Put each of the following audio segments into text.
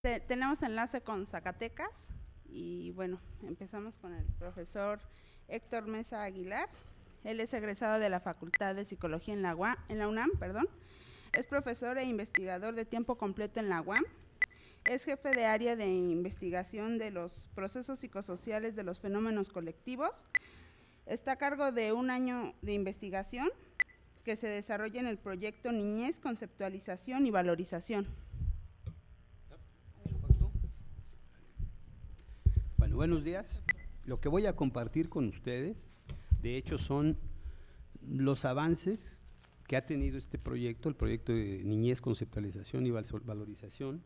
Tenemos enlace con Zacatecas y bueno, empezamos con el profesor Héctor Mesa Aguilar. Él es egresado de la Facultad de Psicología en la UNAM, es profesor e investigador de tiempo completo en la UAM, es jefe de área de investigación de los procesos psicosociales de los fenómenos colectivos, está a cargo de un año de investigación que se desarrolla en el proyecto Niñez, Conceptualización y Valorización. Bueno, buenos días. Lo que voy a compartir con ustedes, de hecho, son los avances que ha tenido este proyecto, el proyecto de Niñez, Conceptualización y Valorización,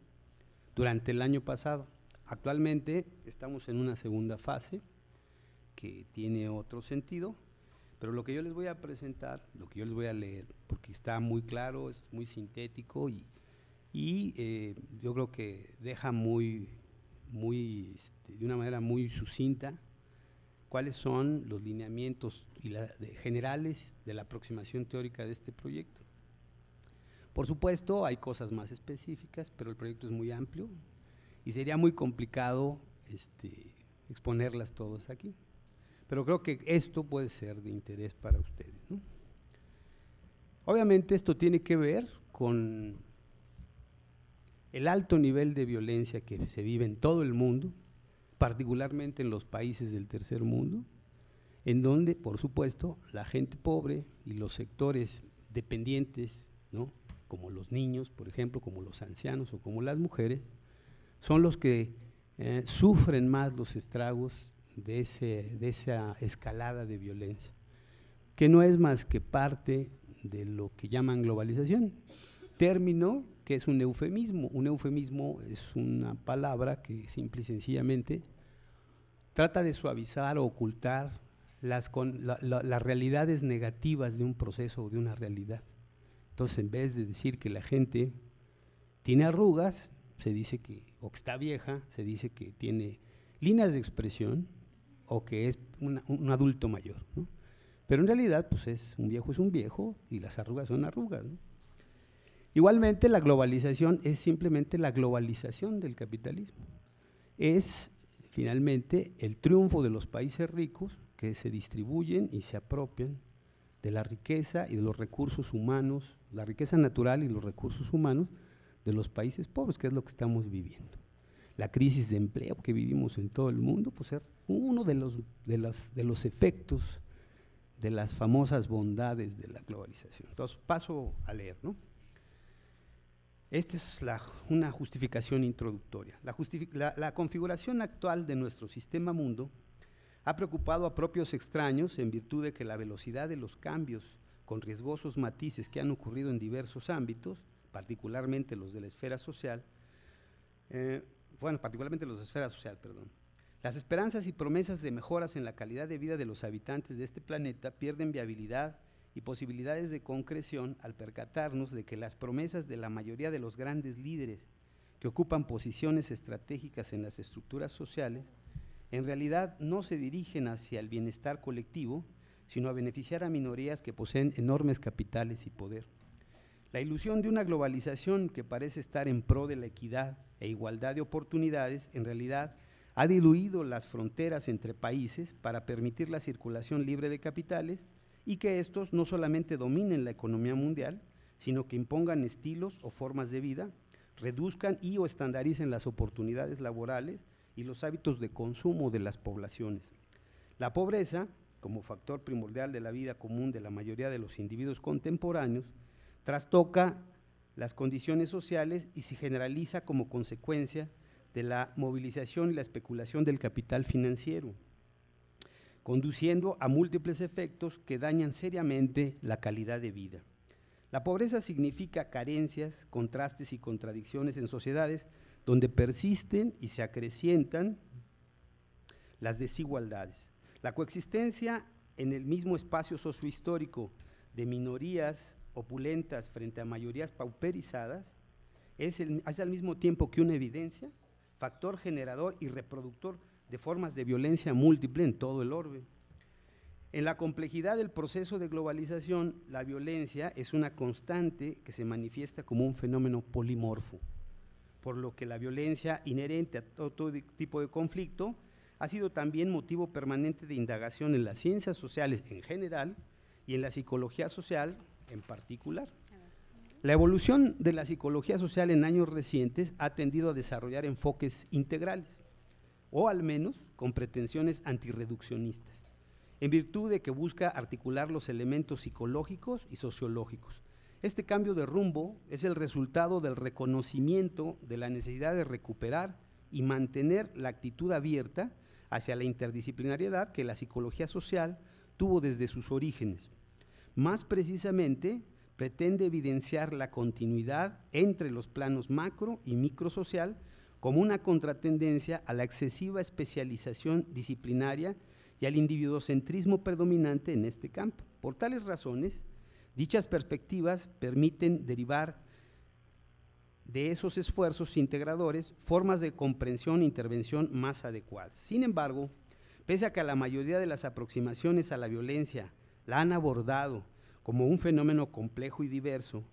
durante el año pasado. Actualmente estamos en una segunda fase que tiene otro sentido, pero lo que yo les voy a presentar, lo que yo les voy a leer, porque está muy claro, es muy sintético y yo creo que deja de una manera muy sucinta cuáles son los lineamientos generales de la aproximación teórica de este proyecto. Por supuesto, hay cosas más específicas, pero el proyecto es muy amplio y sería muy complicado exponerlas todas aquí. Pero creo que esto puede ser de interés para ustedes, ¿no? Obviamente esto tiene que ver con el alto nivel de violencia que se vive en todo el mundo, particularmente en los países del tercer mundo, en donde, por supuesto, la gente pobre y los sectores dependientes, ¿no?, como los niños, por ejemplo, como los ancianos o como las mujeres, son los que sufren más los estragos de esa escalada de violencia, que no es más que parte de lo que llaman globalización, término que es un eufemismo. Un eufemismo es una palabra que simple y sencillamente trata de suavizar o ocultar las realidades negativas de un proceso o de una realidad. Entonces, en vez de decir que la gente tiene arrugas, se dice o que está vieja, se dice que tiene líneas de expresión o que es un adulto mayor, ¿no? Pero en realidad, pues es un viejo y las arrugas son arrugas, ¿no? Igualmente, la globalización es simplemente la globalización del capitalismo. Es finalmente el triunfo de los países ricos que se distribuyen y se apropian de la riqueza y de los recursos humanos, la riqueza natural y los recursos humanos de los países pobres, que es lo que estamos viviendo. La crisis de empleo que vivimos en todo el mundo, pues es uno de los efectos de las famosas bondades de la globalización. Entonces, paso a leer, ¿no? Esta es una justificación introductoria. La configuración actual de nuestro sistema mundo ha preocupado a propios extraños en virtud de que la velocidad de los cambios con riesgosos matices que han ocurrido en diversos ámbitos, particularmente los de la esfera social, las esperanzas y promesas de mejoras en la calidad de vida de los habitantes de este planeta pierden viabilidad y posibilidades de concreción al percatarnos de que las promesas de la mayoría de los grandes líderes que ocupan posiciones estratégicas en las estructuras sociales en realidad no se dirigen hacia el bienestar colectivo, sino a beneficiar a minorías que poseen enormes capitales y poder. La ilusión de una globalización que parece estar en pro de la equidad e igualdad de oportunidades, en realidad ha diluido las fronteras entre países para permitir la circulación libre de capitales y que estos no solamente dominen la economía mundial, sino que impongan estilos o formas de vida, reduzcan y o estandaricen las oportunidades laborales y los hábitos de consumo de las poblaciones. La pobreza, como factor primordial de la vida común de la mayoría de los individuos contemporáneos, trastoca las condiciones sociales y se generaliza como consecuencia de la movilización y la especulación del capital financiero, conduciendo a múltiples efectos que dañan seriamente la calidad de vida. La pobreza significa carencias, contrastes y contradicciones en sociedades donde persisten y se acrecientan las desigualdades. La coexistencia en el mismo espacio sociohistórico de minorías opulentas frente a mayorías pauperizadas es al mismo tiempo que una evidencia, factor generador y reproductor de formas de violencia múltiple en todo el orbe. En la complejidad del proceso de globalización, la violencia es una constante que se manifiesta como un fenómeno polimorfo. por lo que la violencia inherente a todo tipo de conflicto ha sido también motivo permanente de indagación en las ciencias sociales en general y en la psicología social en particular. La evolución de la psicología social en años recientes ha tendido a desarrollar enfoques integrales, o al menos con pretensiones antirreduccionistas, en virtud de que busca articular los elementos psicológicos y sociológicos. Este cambio de rumbo es el resultado del reconocimiento de la necesidad de recuperar y mantener la actitud abierta hacia la interdisciplinariedad que la psicología social tuvo desde sus orígenes. Más precisamente, pretende evidenciar la continuidad entre los planos macro y microsocial como una contratendencia a la excesiva especialización disciplinaria y al individuocentrismo predominante en este campo. Por tales razones, dichas perspectivas permiten derivar de esos esfuerzos integradores formas de comprensión e intervención más adecuadas. Sin embargo, pese a que la mayoría de las aproximaciones a la violencia la han abordado como un fenómeno complejo y diverso,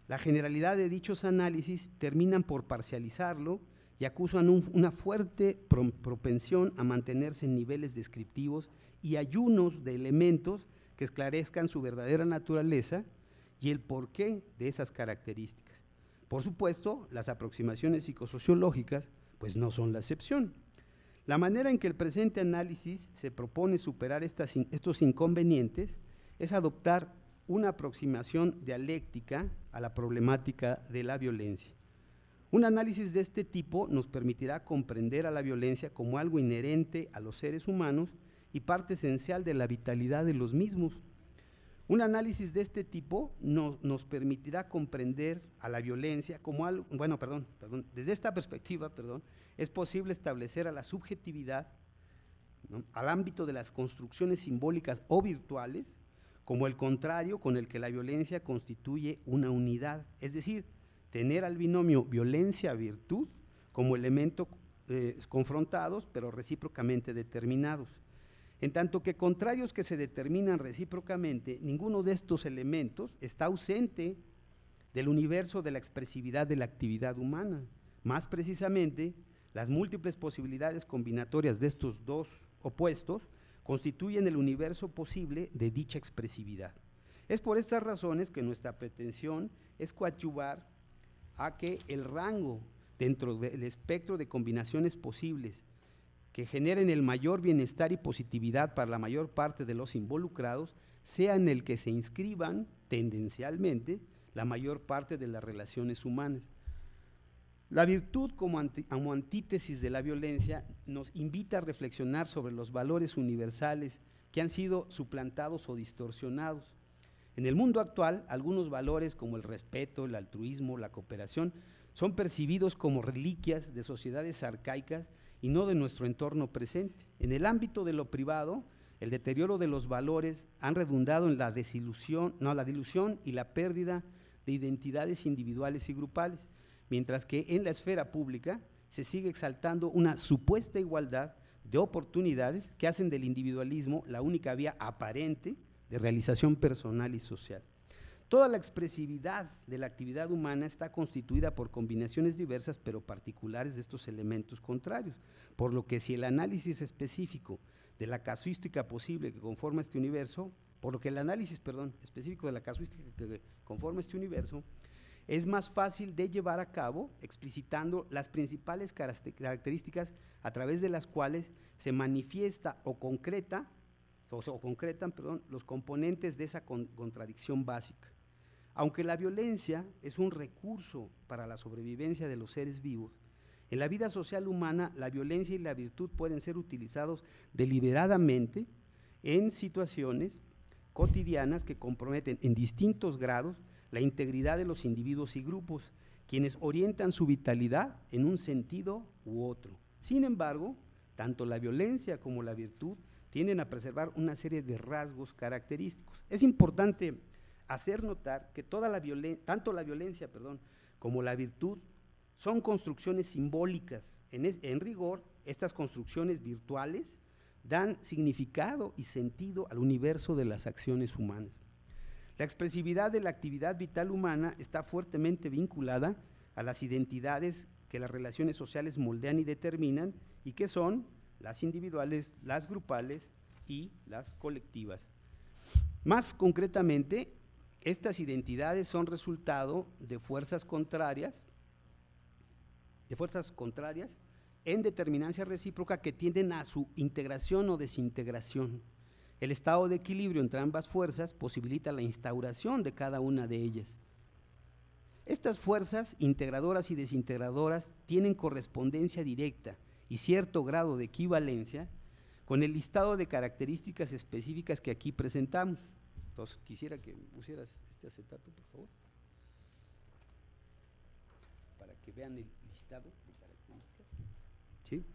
la generalidad de dichos análisis terminan por parcializarlo y acusan una fuerte propensión a mantenerse en niveles descriptivos y ayunos de elementos que esclarezcan su verdadera naturaleza y el porqué de esas características. Por supuesto, las aproximaciones psicosociológicas pues no son la excepción. La manera en que el presente análisis se propone superar estos inconvenientes es adoptar una aproximación dialéctica a la problemática de la violencia. Un análisis de este tipo nos permitirá comprender a la violencia como algo inherente a los seres humanos y parte esencial de la vitalidad de los mismos. Un análisis de este tipo nos permitirá comprender a la violencia como algo, desde esta perspectiva, es posible establecer a la subjetividad, ¿no?, al ámbito de las construcciones simbólicas o virtuales, como el contrario con el que la violencia constituye una unidad, es decir, tener al binomio violencia-virtud como elementos confrontados pero recíprocamente determinados. En tanto que contrarios que se determinan recíprocamente, ninguno de estos elementos está ausente del universo de la expresividad de la actividad humana. Más precisamente, las múltiples posibilidades combinatorias de estos dos opuestos constituyen el universo posible de dicha expresividad. Es por estas razones que nuestra pretensión es coadyuvar a que el rango dentro del espectro de combinaciones posibles que generen el mayor bienestar y positividad para la mayor parte de los involucrados sea en el que se inscriban tendencialmente la mayor parte de las relaciones humanas. La virtud como antítesis de la violencia nos invita a reflexionar sobre los valores universales que han sido suplantados o distorsionados. En el mundo actual, algunos valores como el respeto, el altruismo, la cooperación, son percibidos como reliquias de sociedades arcaicas y no de nuestro entorno presente. En el ámbito de lo privado, el deterioro de los valores han redundado en la dilución y la pérdida de identidades individuales y grupales, mientras que en la esfera pública se sigue exaltando una supuesta igualdad de oportunidades que hacen del individualismo la única vía aparente de realización personal y social. Toda la expresividad de la actividad humana está constituida por combinaciones diversas pero particulares de estos elementos contrarios, por lo que si el análisis específico de la casuística posible que conforma este universo, específico de la casuística que conforma este universo, es más fácil de llevar a cabo explicitando las principales características a través de las cuales se manifiesta o concretan los componentes de esa contradicción básica. Aunque la violencia es un recurso para la sobrevivencia de los seres vivos, en la vida social humana la violencia y la virtud pueden ser utilizados deliberadamente en situaciones cotidianas que comprometen en distintos grados la integridad de los individuos y grupos, quienes orientan su vitalidad en un sentido u otro. Sin embargo, tanto la violencia como la virtud tienden a preservar una serie de rasgos característicos. Es importante hacer notar que tanto la violencia como la virtud son construcciones simbólicas. En rigor, estas construcciones virtuales dan significado y sentido al universo de las acciones humanas. La expresividad de la actividad vital humana está fuertemente vinculada a las identidades que las relaciones sociales moldean y determinan, y que son las individuales, las grupales y las colectivas. Más concretamente, estas identidades son resultado de fuerzas contrarias en determinancia recíproca que tienden a su integración o desintegración. El estado de equilibrio entre ambas fuerzas posibilita la instauración de cada una de ellas. Estas fuerzas integradoras y desintegradoras tienen correspondencia directa y cierto grado de equivalencia con el listado de características específicas que aquí presentamos. Entonces, quisiera que pusieras este acetato, por favor, para que vean el listado de características. ¿Sí?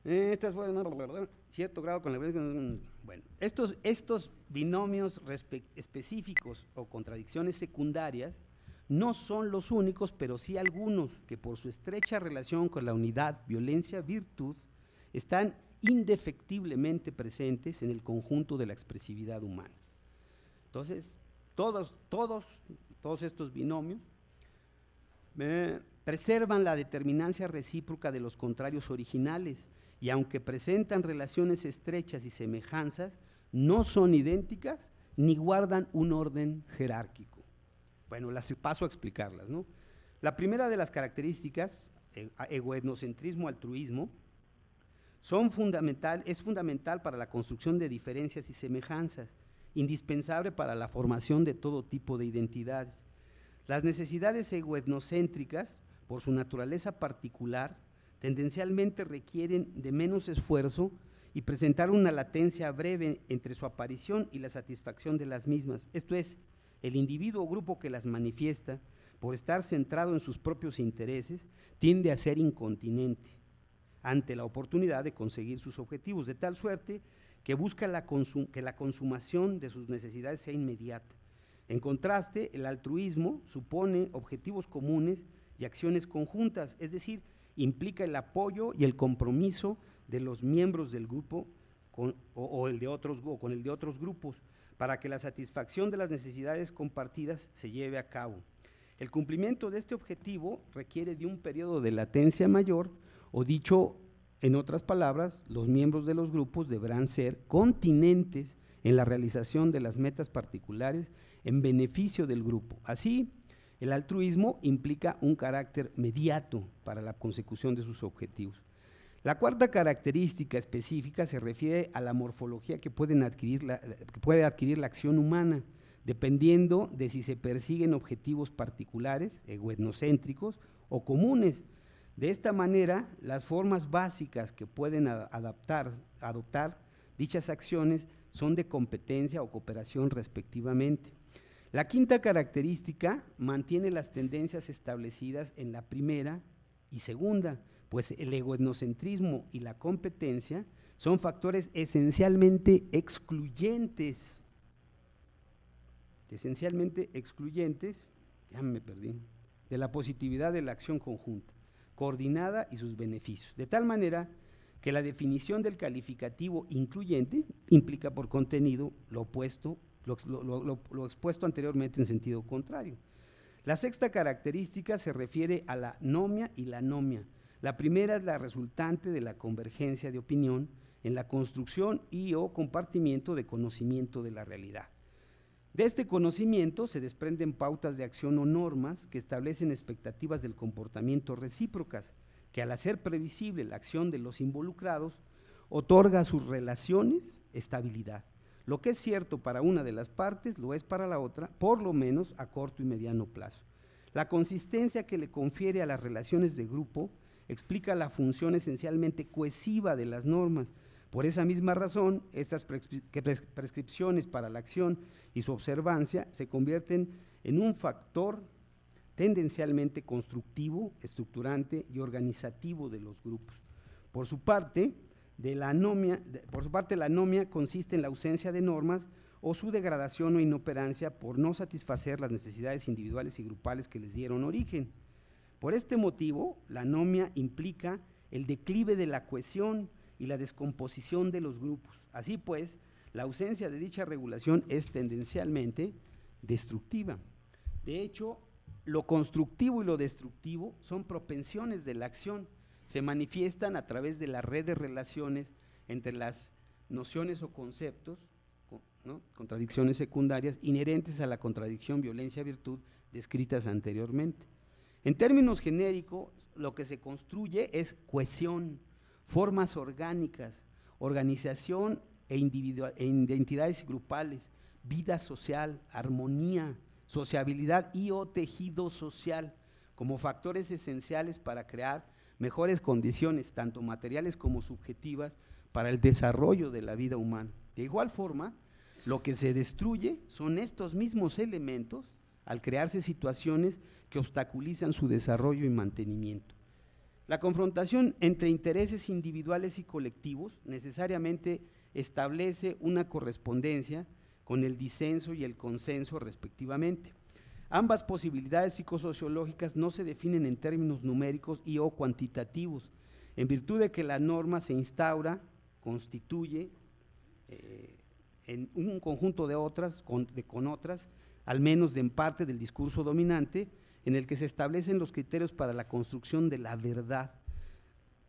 Estas fueron cierto grado con la… Bueno, estos binomios específicos o contradicciones secundarias no son los únicos, pero sí algunos que por su estrecha relación con la unidad, violencia, virtud, están indefectiblemente presentes en el conjunto de la expresividad humana. Entonces, todos estos binomios preservan la determinancia recíproca de los contrarios originales, y aunque presentan relaciones estrechas y semejanzas, no son idénticas ni guardan un orden jerárquico. Bueno, las paso a explicarlas, ¿no? La primera de las características, egoetnocentrismo, altruismo, es fundamental para la construcción de diferencias y semejanzas, indispensable para la formación de todo tipo de identidades. Las necesidades egoetnocéntricas, por su naturaleza particular, tendencialmente requieren de menos esfuerzo y presentar una latencia breve entre su aparición y la satisfacción de las mismas. Esto es, el individuo o grupo que las manifiesta, por estar centrado en sus propios intereses, tiende a ser incontinente ante la oportunidad de conseguir sus objetivos, de tal suerte que busca que la consumación de sus necesidades sea inmediata. En contraste, el altruismo supone objetivos comunes y acciones conjuntas, es decir, implica el apoyo y el compromiso de los miembros del grupo con el de otros grupos, para que la satisfacción de las necesidades compartidas se lleve a cabo. El cumplimiento de este objetivo requiere de un periodo de latencia mayor, o dicho en otras palabras, los miembros de los grupos deberán ser continentes en la realización de las metas particulares en beneficio del grupo. Así, el altruismo implica un carácter mediato para la consecución de sus objetivos. La cuarta característica específica se refiere a la morfología que puede adquirir la acción humana, dependiendo de si se persiguen objetivos particulares, egoetnocéntricos o comunes. De esta manera, las formas básicas que pueden adoptar dichas acciones son de competencia o cooperación respectivamente. La quinta característica mantiene las tendencias establecidas en la primera y segunda, pues el egoetnocentrismo y la competencia son factores esencialmente excluyentes, ya me perdí, de la positividad de la acción conjunta, coordinada y sus beneficios, de tal manera que la definición del calificativo incluyente implica por contenido lo opuesto, lo expuesto anteriormente en sentido contrario. La sexta característica se refiere a la nomia y la anomia. La primera es la resultante de la convergencia de opinión en la construcción y o compartimiento de conocimiento de la realidad. De este conocimiento se desprenden pautas de acción o normas que establecen expectativas del comportamiento recíprocas, que al hacer previsible la acción de los involucrados, otorga a sus relaciones estabilidad. Lo que es cierto para una de las partes, lo es para la otra, por lo menos a corto y mediano plazo. La consistencia que le confiere a las relaciones de grupo explica la función esencialmente cohesiva de las normas. Por esa misma razón, estas prescripciones para la acción y su observancia se convierten en un factor tendencialmente constructivo, estructurante y organizativo de los grupos. Por su parte, la anomia consiste en la ausencia de normas o su degradación o inoperancia por no satisfacer las necesidades individuales y grupales que les dieron origen. Por este motivo, la anomia implica el declive de la cohesión y la descomposición de los grupos. Así pues, la ausencia de dicha regulación es tendencialmente destructiva. De hecho, lo constructivo y lo destructivo son propensiones de la acción, se manifiestan a través de la red de relaciones entre las nociones o conceptos, ¿no?, contradicciones secundarias inherentes a la contradicción violencia-virtud descritas anteriormente. En términos genéricos, lo que se construye es cohesión, formas orgánicas, organización e identidades grupales, vida social, armonía, sociabilidad y o tejido social, como factores esenciales para crear mejores condiciones, tanto materiales como subjetivas, para el desarrollo de la vida humana. De igual forma, lo que se destruye son estos mismos elementos al crearse situaciones que obstaculizan su desarrollo y mantenimiento. La confrontación entre intereses individuales y colectivos necesariamente establece una correspondencia con el disenso y el consenso respectivamente. Ambas posibilidades psicosociológicas no se definen en términos numéricos y o cuantitativos, en virtud de que la norma se instaura, constituye en un conjunto de otras, con otras, al menos en parte del discurso dominante, en el que se establecen los criterios para la construcción de la verdad.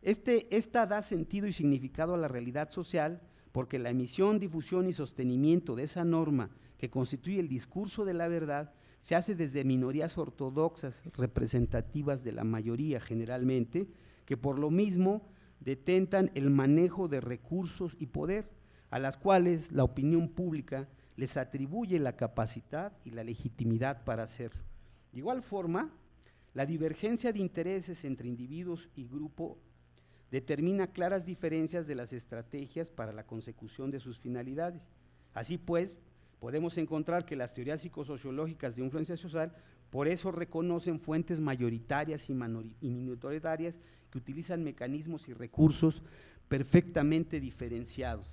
Esta da sentido y significado a la realidad social, porque la emisión, difusión y sostenimiento de esa norma que constituye el discurso de la verdad se hace desde minorías ortodoxas, representativas de la mayoría generalmente, que por lo mismo detentan el manejo de recursos y poder, a las cuales la opinión pública les atribuye la capacidad y la legitimidad para hacerlo. De igual forma, la divergencia de intereses entre individuos y grupo determina claras diferencias de las estrategias para la consecución de sus finalidades. Así pues, podemos encontrar que las teorías psicosociológicas de influencia social por eso reconocen fuentes mayoritarias y minoritarias que utilizan mecanismos y recursos perfectamente diferenciados.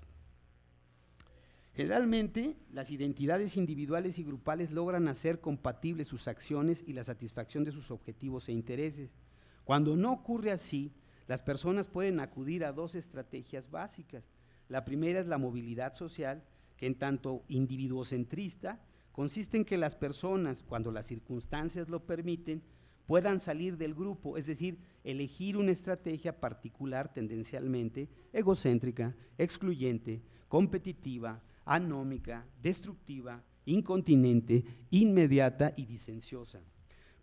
Generalmente, las identidades individuales y grupales logran hacer compatibles sus acciones y la satisfacción de sus objetivos e intereses. Cuando no ocurre así, las personas pueden acudir a dos estrategias básicas. La primera es la movilidad social, que en tanto individuocentrista, consiste en que las personas, cuando las circunstancias lo permiten, puedan salir del grupo, es decir, elegir una estrategia particular tendencialmente egocéntrica, excluyente, competitiva, anómica, destructiva, incontinente, inmediata y disenciosa.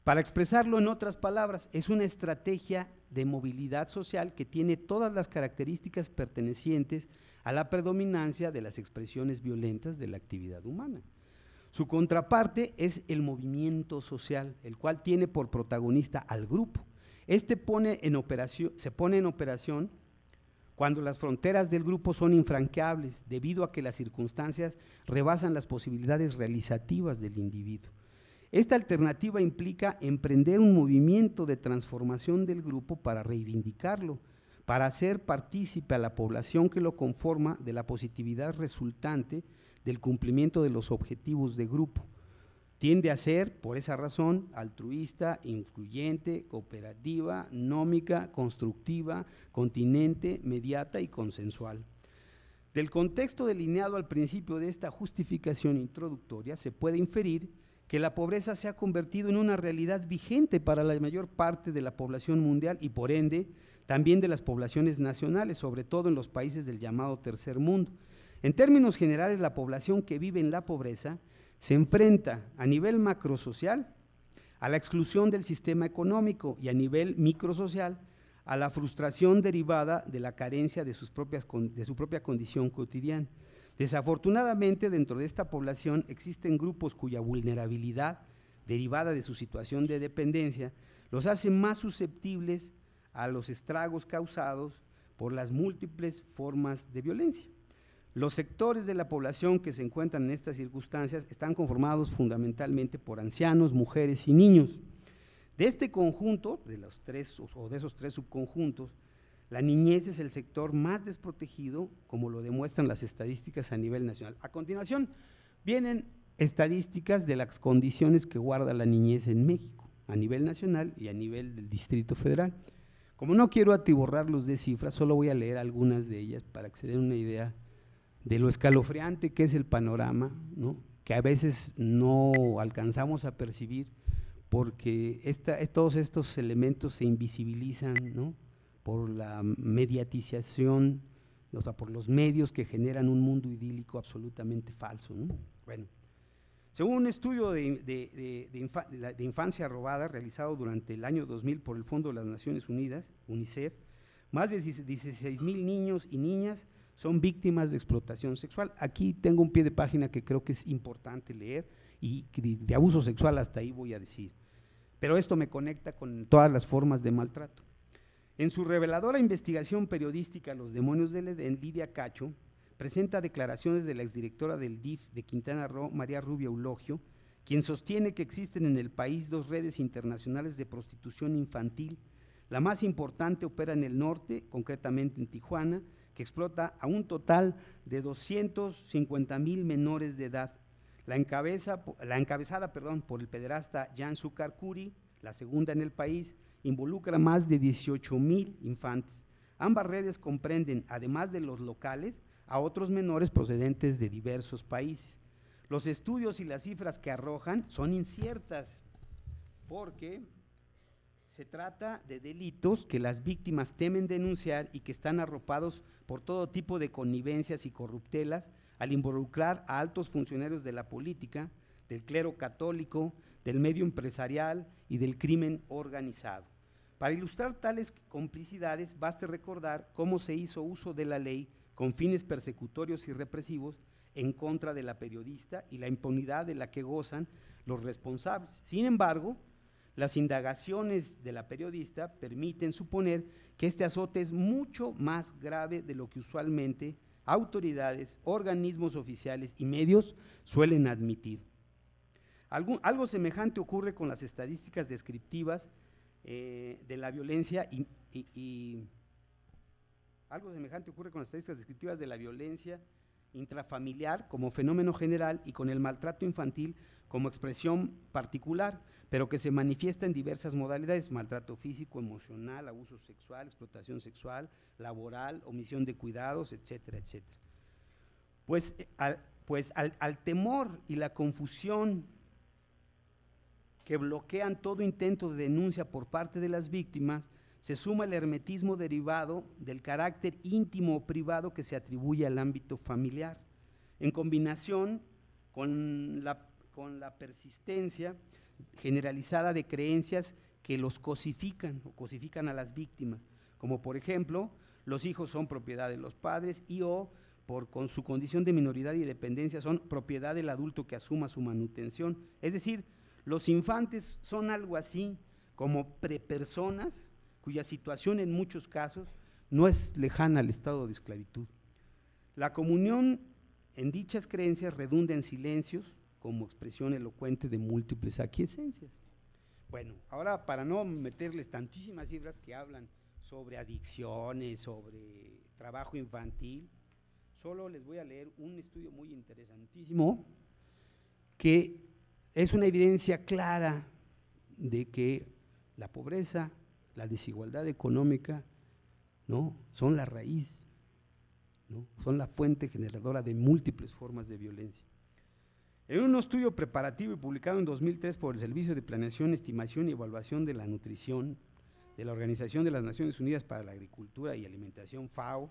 Para expresarlo en otras palabras, es una estrategia de movilidad social que tiene todas las características pertenecientes a la predominancia de las expresiones violentas de la actividad humana. Su contraparte es el movimiento social, el cual tiene por protagonista al grupo. Se pone en operación cuando las fronteras del grupo son infranqueables, debido a que las circunstancias rebasan las posibilidades realizativas del individuo. Esta alternativa implica emprender un movimiento de transformación del grupo para reivindicarlo, para hacer partícipe a la población que lo conforma de la positividad resultante del cumplimiento de los objetivos de grupo. Tiende a ser, por esa razón, altruista, incluyente, cooperativa, nómica, constructiva, continente, mediata y consensual. Del contexto delineado al principio de esta justificación introductoria, se puede inferir que la pobreza se ha convertido en una realidad vigente para la mayor parte de la población mundial y por ende también de las poblaciones nacionales, sobre todo en los países del llamado tercer mundo. En términos generales, la población que vive en la pobreza se enfrenta a nivel macrosocial a la exclusión del sistema económico y a nivel microsocial a la frustración derivada de la carencia de su propia condición cotidiana. Desafortunadamente, dentro de esta población existen grupos cuya vulnerabilidad derivada de su situación de dependencia los hace más susceptibles a los estragos causados por las múltiples formas de violencia. Los sectores de la población que se encuentran en estas circunstancias están conformados fundamentalmente por ancianos, mujeres y niños. De este conjunto, de esos tres subconjuntos, la niñez es el sector más desprotegido, como lo demuestran las estadísticas a nivel nacional. A continuación, vienen estadísticas de las condiciones que guarda la niñez en México, a nivel nacional y a nivel del Distrito Federal. Como no quiero atiborrarlos de cifras, solo voy a leer algunas de ellas para que se den una idea de lo escalofriante que es el panorama, ¿no?, que a veces no alcanzamos a percibir porque todos estos elementos se invisibilizan, ¿no?, por la mediatización, o sea, por los medios que generan un mundo idílico absolutamente falso, ¿no? Bueno, según un estudio de infancia robada realizado durante el año 2000 por el Fondo de las Naciones Unidas, UNICEF, más de 16,000 niños y niñas son víctimas de explotación sexual. Aquí tengo un pie de página que creo que es importante leer, y de abuso sexual hasta ahí voy a decir, pero esto me conecta con todas las formas de maltrato. En su reveladora investigación periodística Los demonios del Edén, Lidia Cacho presenta declaraciones de la exdirectora del DIF de Quintana Roo, María Rubio Eulogio, quien sostiene que existen en el país 2 redes internacionales de prostitución infantil. La más importante opera en el norte, concretamente en Tijuana, que explota a un total de 250,000 menores de edad. La encabezada por el pederasta Jan Sucar-Curi, la segunda en el país, involucra más de 18,000 infantes. Ambas redes comprenden, además de los locales, a otros menores procedentes de diversos países. Los estudios y las cifras que arrojan son inciertas, porque se trata de delitos que las víctimas temen denunciar y que están arropados por todo tipo de connivencias y corruptelas al involucrar a altos funcionarios de la política, del clero católico, del medio empresarial y del crimen organizado. Para ilustrar tales complicidades, baste recordar cómo se hizo uso de la ley con fines persecutorios y represivos en contra de la periodista y la impunidad de la que gozan los responsables. Sin embargo, las indagaciones de la periodista permiten suponer que este azote es mucho más grave de lo que usualmente autoridades, organismos oficiales y medios suelen admitir. Algo semejante ocurre con las estadísticas descriptivas de la violencia intrafamiliar como fenómeno general y con el maltrato infantil como expresión particular, pero que se manifiesta en diversas modalidades: maltrato físico, emocional, abuso sexual, explotación sexual, laboral, omisión de cuidados, etcétera, etcétera. Pues al temor y la confusión que bloquean todo intento de denuncia por parte de las víctimas, se suma el hermetismo derivado del carácter íntimo o privado que se atribuye al ámbito familiar, en combinación con la persistencia generalizada de creencias que los cosifican o cosifican a las víctimas, como por ejemplo, los hijos son propiedad de los padres con su condición de minoridad y dependencia son propiedad del adulto que asuma su manutención. Es decir, los infantes son algo así como prepersonas cuya situación en muchos casos no es lejana al estado de esclavitud. La comunión en dichas creencias redunda en silencios como expresión elocuente de múltiples aquiescencias. Bueno, ahora para no meterles tantísimas cifras que hablan sobre adicciones, sobre trabajo infantil, solo les voy a leer un estudio muy interesantísimo que es una evidencia clara de que la pobreza, la desigualdad económica, ¿no?, son la raíz, ¿no?, son la fuente generadora de múltiples formas de violencia. En un estudio preparativo y publicado en 2003 por el Servicio de Planeación, Estimación y Evaluación de la Nutrición de la Organización de las Naciones Unidas para la Agricultura y Alimentación, FAO,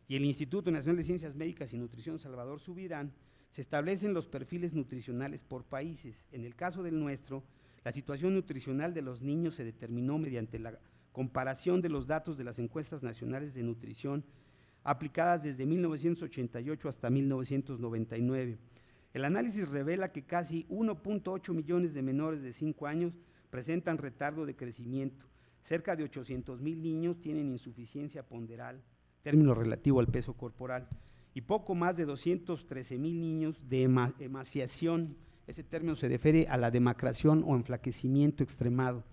y el Instituto Nacional de Ciencias Médicas y Nutrición Salvador Subirán, se establecen los perfiles nutricionales por países. En el caso del nuestro, la situación nutricional de los niños se determinó mediante la comparación de los datos de las encuestas nacionales de nutrición aplicadas desde 1988 hasta 1999. El análisis revela que casi 1.8 millones de menores de 5 años presentan retardo de crecimiento, cerca de 800,000 niños tienen insuficiencia ponderal, término relativo al peso corporal, y poco más de 213,000 niños de emaciación. Ese término se refiere a la demacración o enflaquecimiento extremado.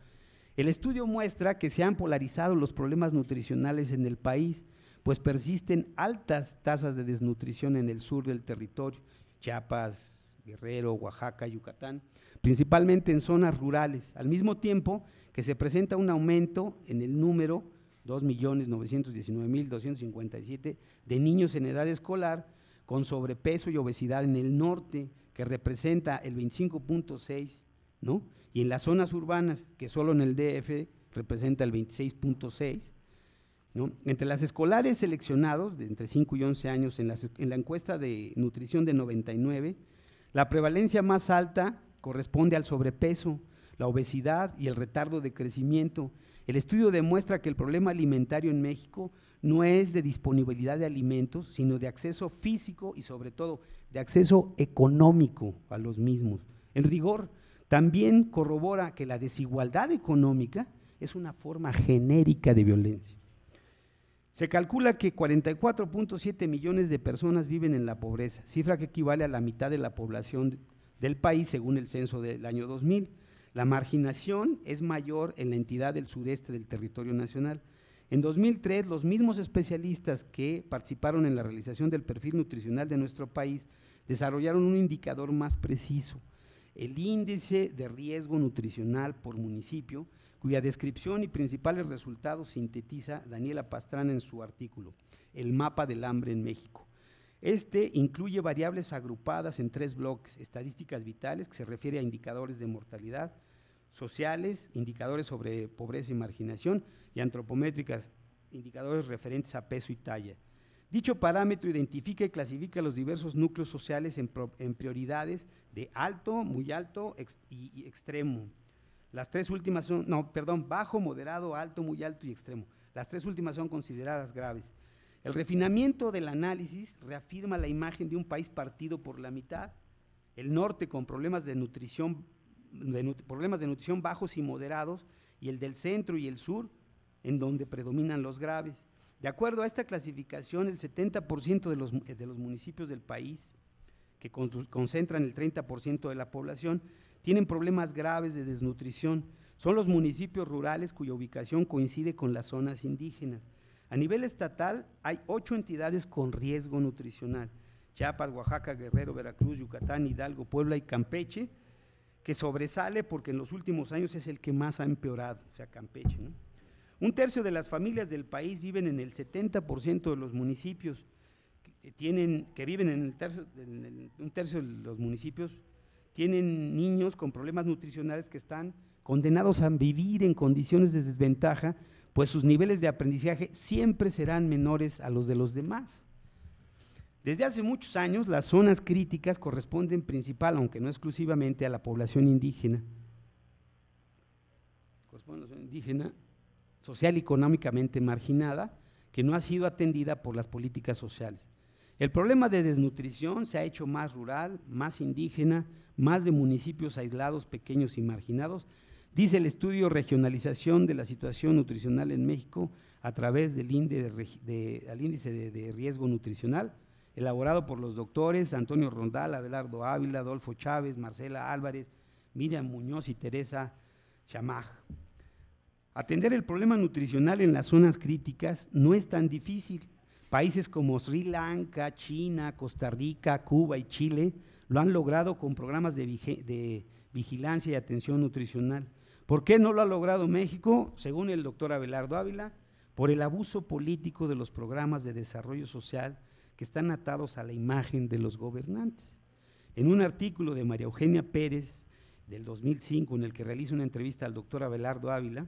El estudio muestra que se han polarizado los problemas nutricionales en el país, pues persisten altas tasas de desnutrición en el sur del territorio, Chiapas, Guerrero, Oaxaca, Yucatán, principalmente en zonas rurales, al mismo tiempo que se presenta un aumento en el número 2.919.257 de niños en edad escolar con sobrepeso y obesidad en el norte, que representa el 25.6 ¿no? Y en las zonas urbanas, que solo en el DF representa el 26.6%, ¿no? Entre las escolares seleccionados de entre 5 y 11 años en la encuesta de nutrición de 99, la prevalencia más alta corresponde al sobrepeso, la obesidad y el retardo de crecimiento. El estudio demuestra que el problema alimentario en México no es de disponibilidad de alimentos, sino de acceso físico y sobre todo de acceso económico a los mismos. En rigor, también corrobora que la desigualdad económica es una forma genérica de violencia. Se calcula que 44.7 millones de personas viven en la pobreza, cifra que equivale a la mitad de la población del país según el censo del año 2000. La marginación es mayor en la entidad del sureste del territorio nacional. En 2003, los mismos especialistas que participaron en la realización del perfil nutricional de nuestro país desarrollaron un indicador más preciso, el índice de riesgo nutricional por municipio, cuya descripción y principales resultados sintetiza Daniela Pastrana en su artículo, El mapa del hambre en México. Este incluye variables agrupadas en 3 bloques: estadísticas vitales, que se refiere a indicadores de mortalidad, sociales, indicadores sobre pobreza y marginación, y antropométricas, indicadores referentes a peso y talla. Dicho parámetro identifica y clasifica los diversos núcleos sociales en prioridades de alto, muy alto y extremo. Las 3 últimas son, bajo, moderado, alto, muy alto y extremo. Las 3 últimas son consideradas graves. El refinamiento del análisis reafirma la imagen de un país partido por la mitad, el norte con problemas de nutrición bajos y moderados, y el del centro y el sur, en donde predominan los graves. De acuerdo a esta clasificación, el 70% de los municipios del país, que concentran el 30% de la población, tienen problemas graves de desnutrición. Son los municipios rurales cuya ubicación coincide con las zonas indígenas. A nivel estatal hay 8 entidades con riesgo nutricional: Chiapas, Oaxaca, Guerrero, Veracruz, Yucatán, Hidalgo, Puebla y Campeche, que sobresale porque en los últimos años es el que más ha empeorado, o sea, Campeche, ¿no? 1/3 de las familias del país viven en el 70% de los municipios, un tercio de los municipios tienen niños con problemas nutricionales que están condenados a vivir en condiciones de desventaja, pues sus niveles de aprendizaje siempre serán menores a los de los demás. Desde hace muchos años, las zonas críticas corresponden principal, aunque no exclusivamente, a la población indígena. Corresponde a la población indígena, social y económicamente marginada, que no ha sido atendida por las políticas sociales. El problema de desnutrición se ha hecho más rural, más indígena, más de municipios aislados, pequeños y marginados, dice el estudio Regionalización de la Situación Nutricional en México a través del índice de riesgo nutricional, elaborado por los doctores Antonio Rondal, Abelardo Ávila, Adolfo Chávez, Marcela Álvarez, Miriam Muñoz y Teresa Chamaj. Atender el problema nutricional en las zonas críticas no es tan difícil. Países como Sri Lanka, China, Costa Rica, Cuba y Chile lo han logrado con programas de vigilancia y atención nutricional. ¿Por qué no lo ha logrado México? Según el doctor Abelardo Ávila, por el abuso político de los programas de desarrollo social que están atados a la imagen de los gobernantes. En un artículo de María Eugenia Pérez del 2005, en el que realiza una entrevista al doctor Abelardo Ávila,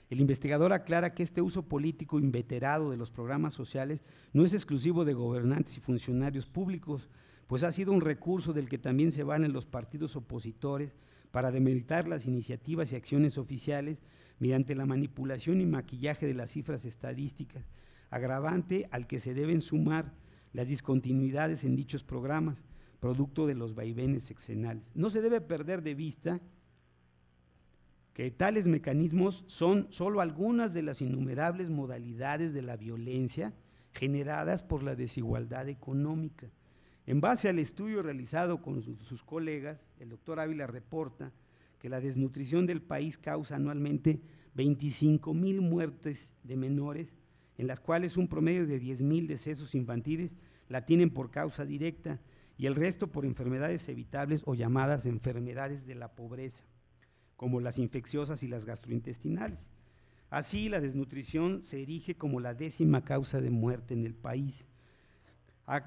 el investigador aclara que este uso político inveterado de los programas sociales no es exclusivo de gobernantes y funcionarios públicos, pues ha sido un recurso del que también se valen los partidos opositores para demeritar las iniciativas y acciones oficiales mediante la manipulación y maquillaje de las cifras estadísticas, agravante al que se deben sumar las discontinuidades en dichos programas, producto de los vaivenes sexenales. No se debe perder de vista que tales mecanismos son solo algunas de las innumerables modalidades de la violencia generadas por la desigualdad económica. En base al estudio realizado con sus colegas, el doctor Ávila reporta que la desnutrición del país causa anualmente 25,000 muertes de menores, en las cuales un promedio de 10,000 decesos infantiles la tienen por causa directa y el resto por enfermedades evitables o llamadas enfermedades de la pobreza, como las infecciosas y las gastrointestinales. Así, la desnutrición se erige como la 10ª causa de muerte en el país.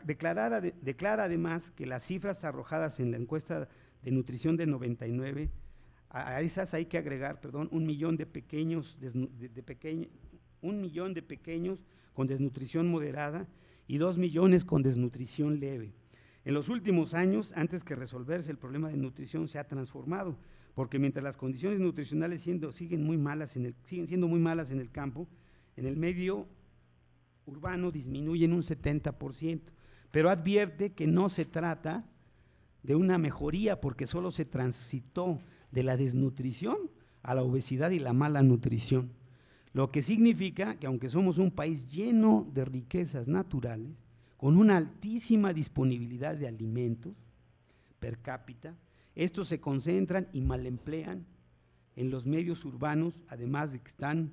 Declara además que las cifras arrojadas en la encuesta de nutrición de 99 A esas hay que agregar, perdón, 1 millón de pequeños, 1 millón de pequeños con desnutrición moderada y 2 millones con desnutrición leve. En los últimos años, antes que resolverse el problema de nutrición, se ha transformado, porque mientras las condiciones nutricionales siguen siendo muy malas en el campo, en el medio urbano disminuyen un 70%, pero advierte que no se trata de una mejoría, porque solo se transitó de la desnutrición a la obesidad y la mala nutrición, lo que significa que aunque somos un país lleno de riquezas naturales, con una altísima disponibilidad de alimentos per cápita, estos se concentran y mal emplean en los medios urbanos, además de que están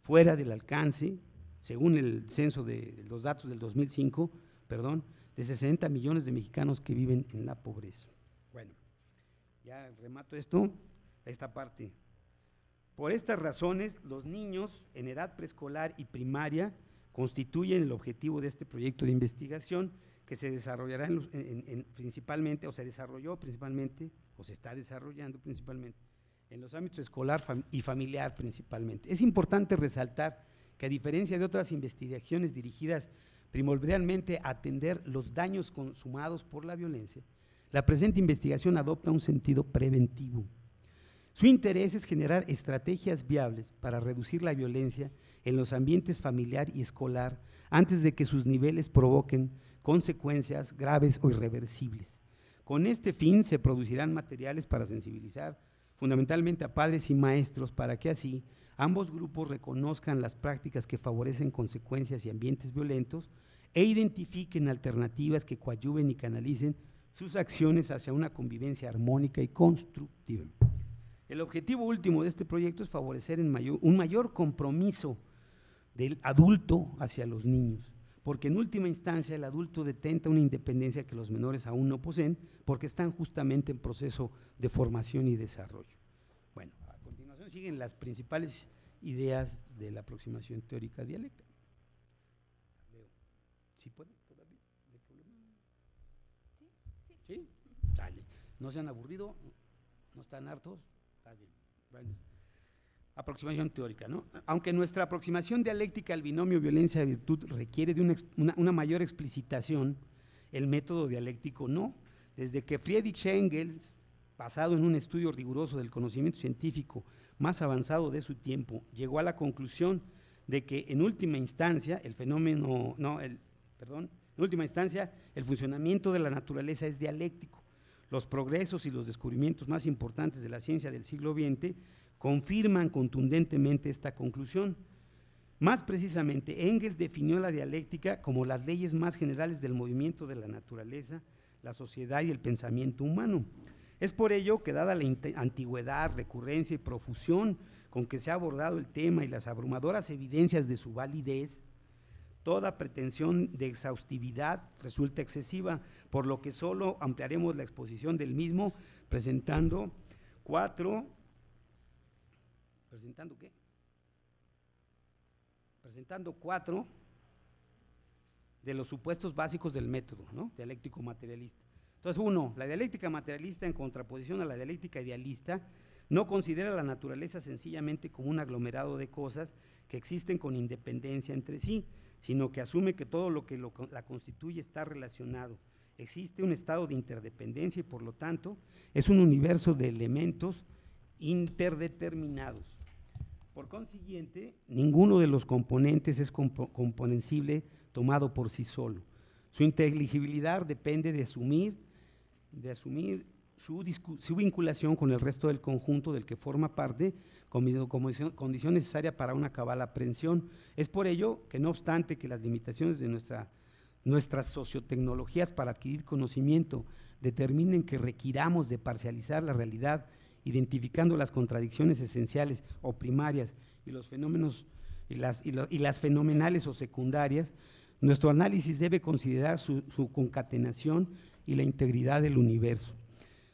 fuera del alcance, según el censo de los datos del 2005, de 60 millones de mexicanos que viven en la pobreza. Bueno, ya remato esta parte. Por estas razones, los niños en edad preescolar y primaria constituyen el objetivo de este proyecto de investigación que se desarrollará principalmente, o se desarrolló principalmente, o se está desarrollando principalmente, en los ámbitos escolar y familiar principalmente. Es importante resaltar que a diferencia de otras investigaciones dirigidas primordialmente a atender los daños consumados por la violencia, la presente investigación adopta un sentido preventivo. Su interés es generar estrategias viables para reducir la violencia en los ambientes familiar y escolar antes de que sus niveles provoquen consecuencias graves o irreversibles. Con este fin se producirán materiales para sensibilizar fundamentalmente a padres y maestros para que así ambos grupos reconozcan las prácticas que favorecen consecuencias y ambientes violentos e identifiquen alternativas que coadyuven y canalicen sus acciones hacia una convivencia armónica y constructiva. El objetivo último de este proyecto es favorecer un mayor compromiso del adulto hacia los niños, porque en última instancia el adulto detenta una independencia que los menores aún no poseen, porque están justamente en proceso de formación y desarrollo. Bueno, a continuación siguen las principales ideas de la aproximación teórica dialéctica. ¿Sí puedo todavía? ¿No hay problema? ¿Sí? Dale. ¿No se han aburrido? ¿No están hartos? Está bien. Bueno. Aproximación teórica, ¿no? Aunque nuestra aproximación dialéctica al binomio violencia-virtud requiere de una mayor explicitación, el método dialéctico no. Desde que Friedrich Engels, basado en un estudio riguroso del conocimiento científico más avanzado de su tiempo, llegó a la conclusión de que en última instancia el funcionamiento de la naturaleza es dialéctico. Los progresos y los descubrimientos más importantes de la ciencia del siglo XX confirman contundentemente esta conclusión. Más precisamente, Engels definió la dialéctica como las leyes más generales del movimiento de la naturaleza, la sociedad y el pensamiento humano. Es por ello que, dada la antigüedad, recurrencia y profusión con que se ha abordado el tema y las abrumadoras evidencias de su validez, toda pretensión de exhaustividad resulta excesiva, por lo que solo ampliaremos la exposición del mismo presentando cuatro de los supuestos básicos del método, ¿no?, dialéctico materialista. Entonces, 1, la dialéctica materialista, en contraposición a la dialéctica idealista, no considera la naturaleza sencillamente como un aglomerado de cosas que existen con independencia entre sí, sino que asume que todo lo que la constituye está relacionado. Existe un estado de interdependencia y, por lo tanto, es un universo de elementos interdeterminados. Por consiguiente, ninguno de los componentes es componensible tomado por sí solo. Su inteligibilidad depende de asumir su vinculación con el resto del conjunto del que forma parte como condición necesaria para una cabal aprehensión. Es por ello que, no obstante que las limitaciones de nuestras sociotecnologías para adquirir conocimiento determinen que requiramos de parcializar la realidad, identificando las contradicciones esenciales o primarias y los fenómenos y las fenomenales o secundarias, nuestro análisis debe considerar su concatenación y la integridad del universo.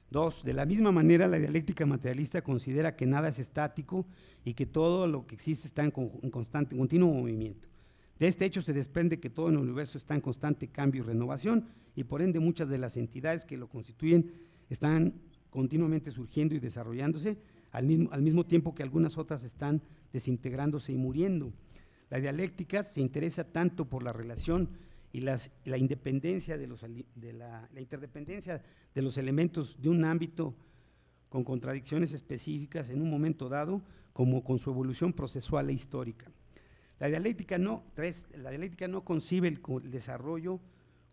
2, de la misma manera, la dialéctica materialista considera que nada es estático y que todo lo que existe está en continuo movimiento. De este hecho se desprende que todo en el universo está en constante cambio y renovación, y por ende muchas de las entidades que lo constituyen están continuamente surgiendo y desarrollándose, al mismo tiempo que algunas otras están desintegrándose y muriendo. La dialéctica se interesa tanto por la relación y la independencia la interdependencia de los elementos de un ámbito con contradicciones específicas en un momento dado, como con su evolución procesual e histórica. La dialéctica no concibe el desarrollo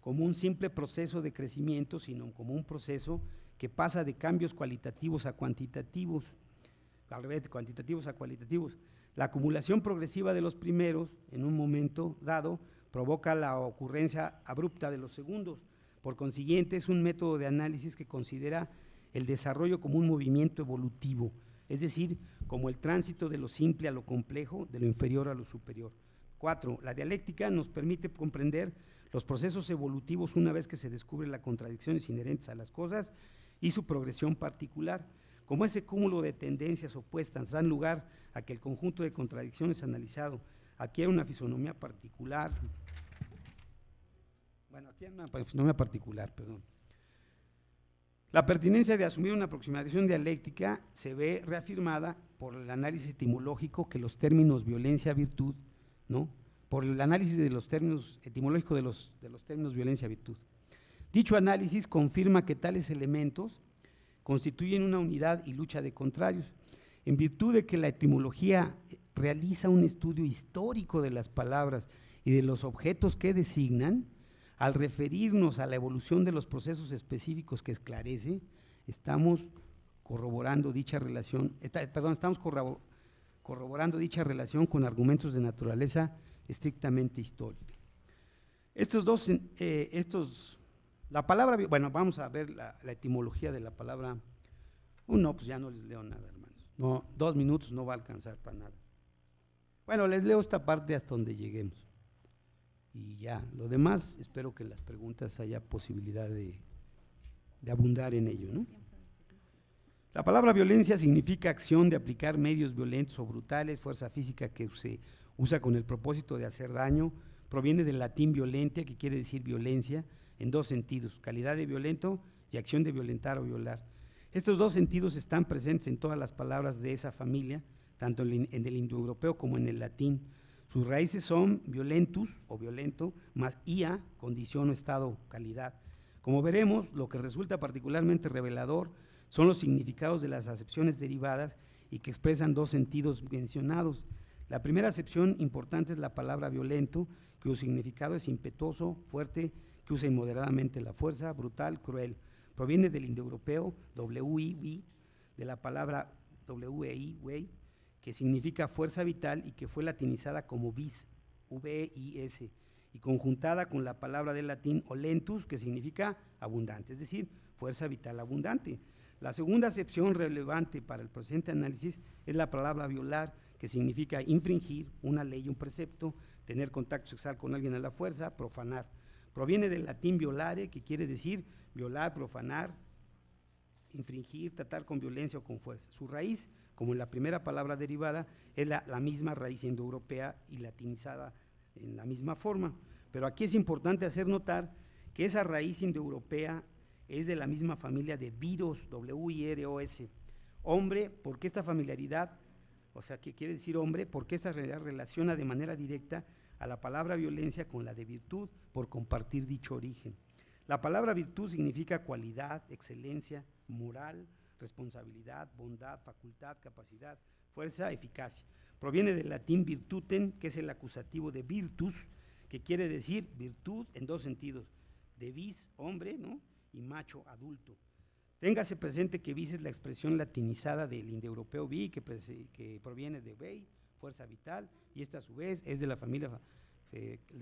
como un simple proceso de crecimiento, sino como un proceso que pasa de cambios cualitativos a cuantitativos, al revés, de cuantitativos a cualitativos. La acumulación progresiva de los primeros, en un momento dado, provoca la ocurrencia abrupta de los segundos. Por consiguiente, es un método de análisis que considera el desarrollo como un movimiento evolutivo, es decir, como el tránsito de lo simple a lo complejo, de lo inferior a lo superior. 4. La dialéctica nos permite comprender los procesos evolutivos una vez que se descubre las contradicciones inherentes a las cosas y su progresión particular. Como ese cúmulo de tendencias opuestas dan lugar a que el conjunto de contradicciones analizado adquiere una fisonomía particular, La pertinencia de asumir una aproximación dialéctica se ve reafirmada por el análisis etimológico que los términos violencia-virtud, ¿no? Por el análisis de los términos etimológicos de los términos violencia-virtud. Dicho análisis confirma que tales elementos constituyen una unidad y lucha de contrarios, en virtud de que la etimología realiza un estudio histórico de las palabras y de los objetos que designan. Al referirnos a la evolución de los procesos específicos que esclarece, estamos corroborando dicha relación, corroborando dicha relación con argumentos de naturaleza estrictamente histórica. La palabra, bueno, vamos a ver la etimología de la palabra. No, pues ya no les leo nada, hermanos. No, 2 minutos no va a alcanzar para nada. Bueno, les leo esta parte hasta donde lleguemos. Y ya, lo demás, espero que las preguntas haya posibilidad de abundar en ello, ¿no? La palabra violencia significa acción de aplicar medios violentos o brutales, fuerza física que se usa con el propósito de hacer daño. Proviene del latín violentia, que quiere decir violencia, en 2 sentidos, calidad de violento y acción de violentar o violar. Estos 2 sentidos están presentes en todas las palabras de esa familia, tanto en el indoeuropeo como en el latín. Sus raíces son violentus o violento, más ia, condición o estado, calidad. Como veremos, lo que resulta particularmente revelador son los significados de las acepciones derivadas y que expresan 2 sentidos mencionados. La primera acepción importante es la palabra violento, cuyo significado es impetuoso, fuerte, que usa inmoderadamente la fuerza, brutal, cruel. Proviene del indoeuropeo WI, de la palabra WEI, que significa fuerza vital y que fue latinizada como vis, V-I-S, y conjuntada con la palabra del latín olentus, que significa abundante, es decir, fuerza vital abundante. La segunda acepción relevante para el presente análisis es la palabra violar, que significa infringir una ley, un precepto, tener contacto sexual con alguien a la fuerza, profanar. Proviene del latín violare, que quiere decir violar, profanar, infringir, tratar con violencia o con fuerza. Su raíz, como en la primera palabra derivada, es la misma raíz indoeuropea y latinizada en la misma forma. Pero aquí es importante hacer notar que esa raíz indoeuropea es de la misma familia de viros, W-I-R-O-S. Hombre, porque esta familiaridad, o sea, ¿qué quiere decir hombre? Porque esta realidad relaciona de manera directa a la palabra violencia con la de virtud, por compartir dicho origen. La palabra virtud significa cualidad, excelencia, moral, responsabilidad, bondad, facultad, capacidad, fuerza, eficacia. Proviene del latín virtuten, que es el acusativo de virtus, que quiere decir virtud en 2 sentidos, de vis, hombre, ¿no?, y macho, adulto. Téngase presente que vis es la expresión latinizada del indoeuropeo vi, que proviene de vei, fuerza vital, y esta a su vez es de la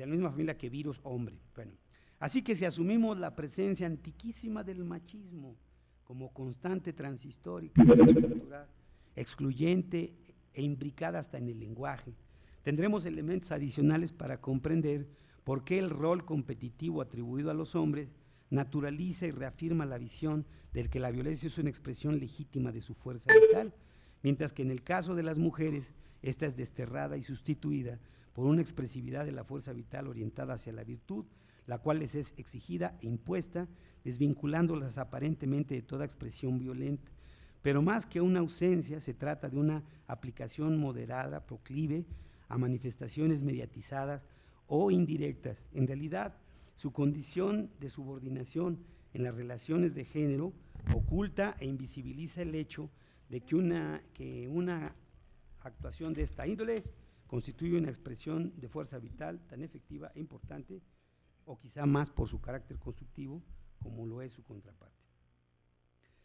misma familia que virus, hombre. Bueno, así que si asumimos la presencia antiquísima del machismo como constante transhistórica, cultural, excluyente e imbricada hasta en el lenguaje, tendremos elementos adicionales para comprender por qué el rol competitivo atribuido a los hombres naturaliza y reafirma la visión de que la violencia es una expresión legítima de su fuerza vital, mientras que en el caso de las mujeres, esta es desterrada y sustituida por una expresividad de la fuerza vital orientada hacia la virtud, la cual les es exigida e impuesta, desvinculándolas aparentemente de toda expresión violenta. Pero más que una ausencia, se trata de una aplicación moderada, proclive a manifestaciones mediatizadas o indirectas. En realidad, su condición de subordinación en las relaciones de género oculta e invisibiliza el hecho de que una actuación de esta índole constituye una expresión de fuerza vital tan efectiva e importante, o quizá más por su carácter constructivo, como lo es su contraparte.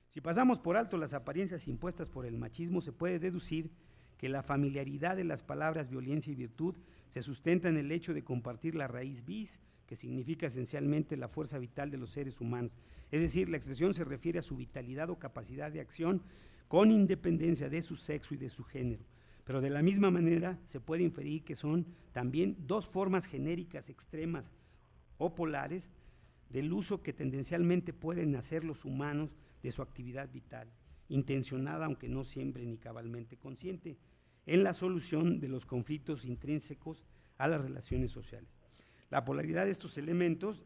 Si pasamos por alto las apariencias impuestas por el machismo, se puede deducir que la familiaridad de las palabras violencia y virtud se sustenta en el hecho de compartir la raíz vis, que significa esencialmente la fuerza vital de los seres humanos. Es decir, la expresión se refiere a su vitalidad o capacidad de acción con independencia de su sexo y de su género. Pero de la misma manera se puede inferir que son también dos formas genéricas extremas o polares del uso que tendencialmente pueden hacer los humanos de su actividad vital, intencionada aunque no siempre ni cabalmente consciente, en la solución de los conflictos intrínsecos a las relaciones sociales. La polaridad de estos elementos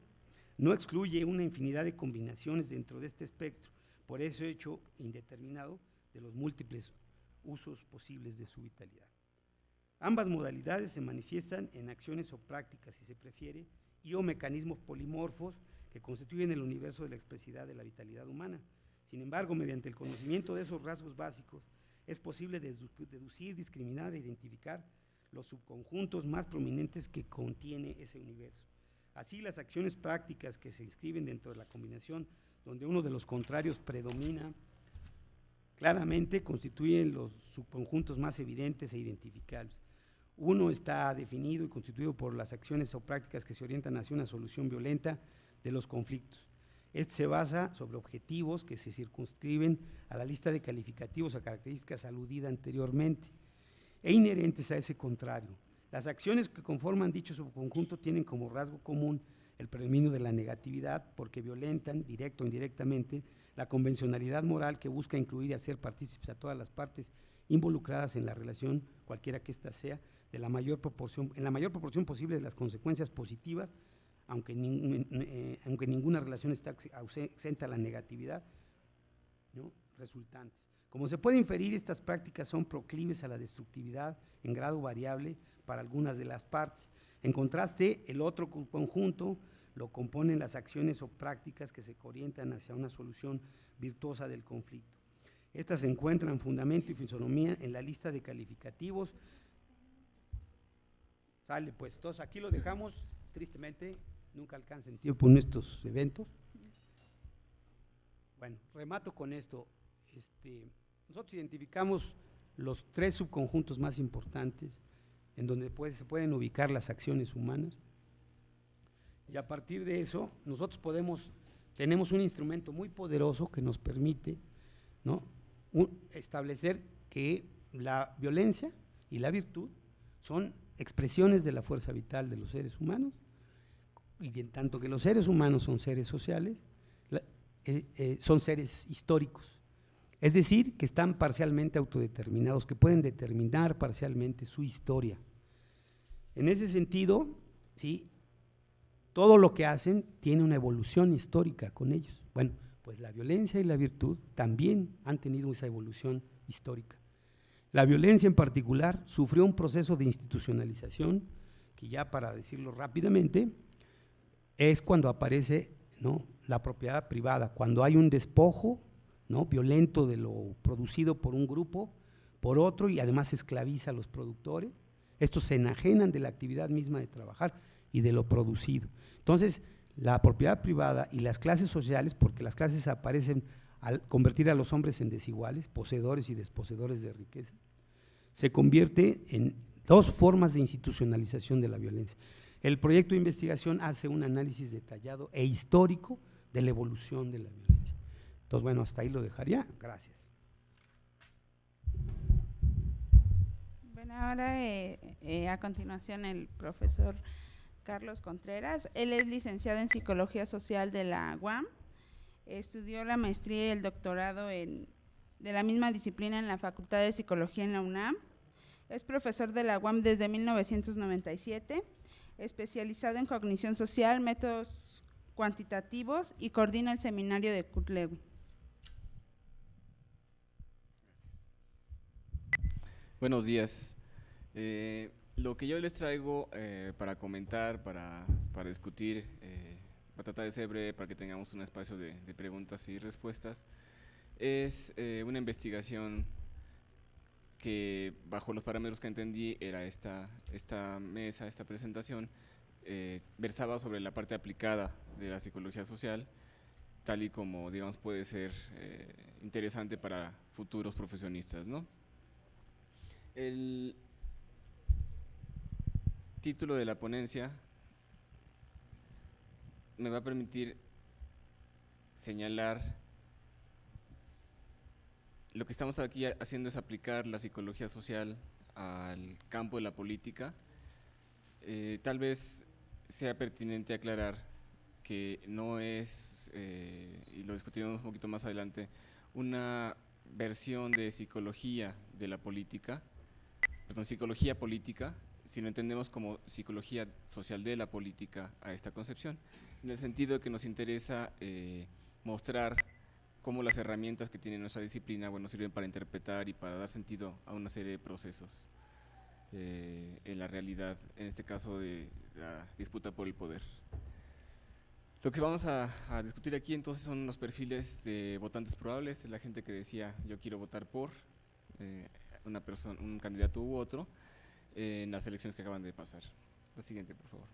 no excluye una infinidad de combinaciones dentro de este espectro, por eso hecho indeterminado de los múltiples usos posibles de su vitalidad. Ambas modalidades se manifiestan en acciones o prácticas, si se prefiere, y o mecanismos polimorfos que constituyen el universo de la expresividad de la vitalidad humana. Sin embargo, mediante el conocimiento de esos rasgos básicos, es posible deducir, discriminar e identificar los subconjuntos más prominentes que contiene ese universo. Así, las acciones prácticas que se inscriben dentro de la combinación, donde uno de los contrarios predomina, claramente constituyen los subconjuntos más evidentes e identificables. Uno está definido y constituido por las acciones o prácticas que se orientan hacia una solución violenta de los conflictos. Este se basa sobre objetivos que se circunscriben a la lista de calificativos o características aludida anteriormente e inherentes a ese contrario. Las acciones que conforman dicho subconjunto tienen como rasgo común el predominio de la negatividad porque violentan, directo o indirectamente, la convencionalidad moral que busca incluir y hacer partícipes a todas las partes involucradas en la relación, cualquiera que ésta sea, en la mayor proporción posible de las consecuencias positivas, aunque ninguna relación está exenta a la negatividad, ¿no?, resultantes. Como se puede inferir, estas prácticas son proclives a la destructividad en grado variable para algunas de las partes. En contraste, el otro conjunto lo componen las acciones o prácticas que se orientan hacia una solución virtuosa del conflicto. Estas se encuentran fundamento y fisonomía en la lista de calificativos. Sale pues, entonces aquí lo dejamos, tristemente, nunca alcanzan tiempo en estos eventos. Bueno, remato con esto. Nosotros identificamos los tres subconjuntos más importantes en donde se pueden ubicar las acciones humanas, y a partir de eso nosotros tenemos un instrumento muy poderoso que nos permite, ¿no?, establecer que la violencia y la virtud son expresiones de la fuerza vital de los seres humanos, y en tanto que los seres humanos son seres sociales, son seres históricos, es decir, que están parcialmente autodeterminados, que pueden determinar parcialmente su historia. En ese sentido, ¿sí?, todo lo que hacen tiene una evolución histórica con ellos. Bueno, pues la violencia y la virtud también han tenido esa evolución histórica. La violencia en particular sufrió un proceso de institucionalización que, ya para decirlo rápidamente, es cuando aparece, ¿no?, la propiedad privada, cuando hay un despojo, ¿no?, violento de lo producido por un grupo, por otro, y además esclaviza a los productores. Estos se enajenan de la actividad misma de trabajar y de lo producido. Entonces, la propiedad privada y las clases sociales, porque las clases aparecen al convertir a los hombres en desiguales, poseedores y desposeedores de riqueza, se convierte en dos formas de institucionalización de la violencia. El proyecto de investigación hace un análisis detallado e histórico de la evolución de la violencia. Entonces, bueno, hasta ahí lo dejaría. Gracias. Bueno, ahora a continuación el profesor Carlos Contreras. Él es licenciado en Psicología Social de la UAM, estudió la maestría y el doctorado de la misma disciplina en la Facultad de Psicología en la UNAM, es profesor de la UAM desde 1997, especializado en cognición social, métodos cuantitativos y coordina el seminario de Kurt Lewin. Buenos días. Lo que yo les traigo para comentar, para discutir, para tratar de ser breve, para que tengamos un espacio de preguntas y respuestas, es una investigación que, bajo los parámetros que entendí, era esta mesa, esta presentación, versaba sobre la parte aplicada de la psicología social, tal y como, digamos, puede ser interesante para futuros profesionistas, ¿no? El título de la ponencia me va a permitir señalar lo que estamos aquí haciendo es aplicar la psicología social al campo de la política. Tal vez sea pertinente aclarar que no es, y lo discutiremos un poquito más adelante, una versión de psicología de la política, perdón, psicología política, si lo entendemos como psicología social de la política a esta concepción, en el sentido de que nos interesa mostrar cómo las herramientas que tiene nuestra disciplina, bueno, sirven para interpretar y para dar sentido a una serie de procesos en la realidad, en este caso de la disputa por el poder. Lo que vamos a discutir aquí entonces son los perfiles de votantes probables, la gente que decía yo quiero votar por una persona, un candidato u otro, en las elecciones que acaban de pasar. La siguiente, por favor.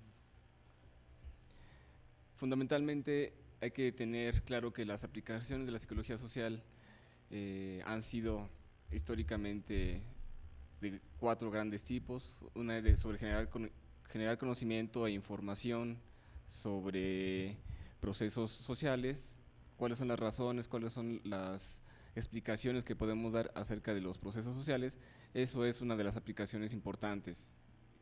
Fundamentalmente hay que tener claro que las aplicaciones de la psicología social han sido históricamente de 4 grandes tipos. Una es sobre generar conocimiento e información sobre procesos sociales, cuáles son las razones, cuáles son las explicaciones que podemos dar acerca de los procesos sociales. Eso es una de las aplicaciones importantes,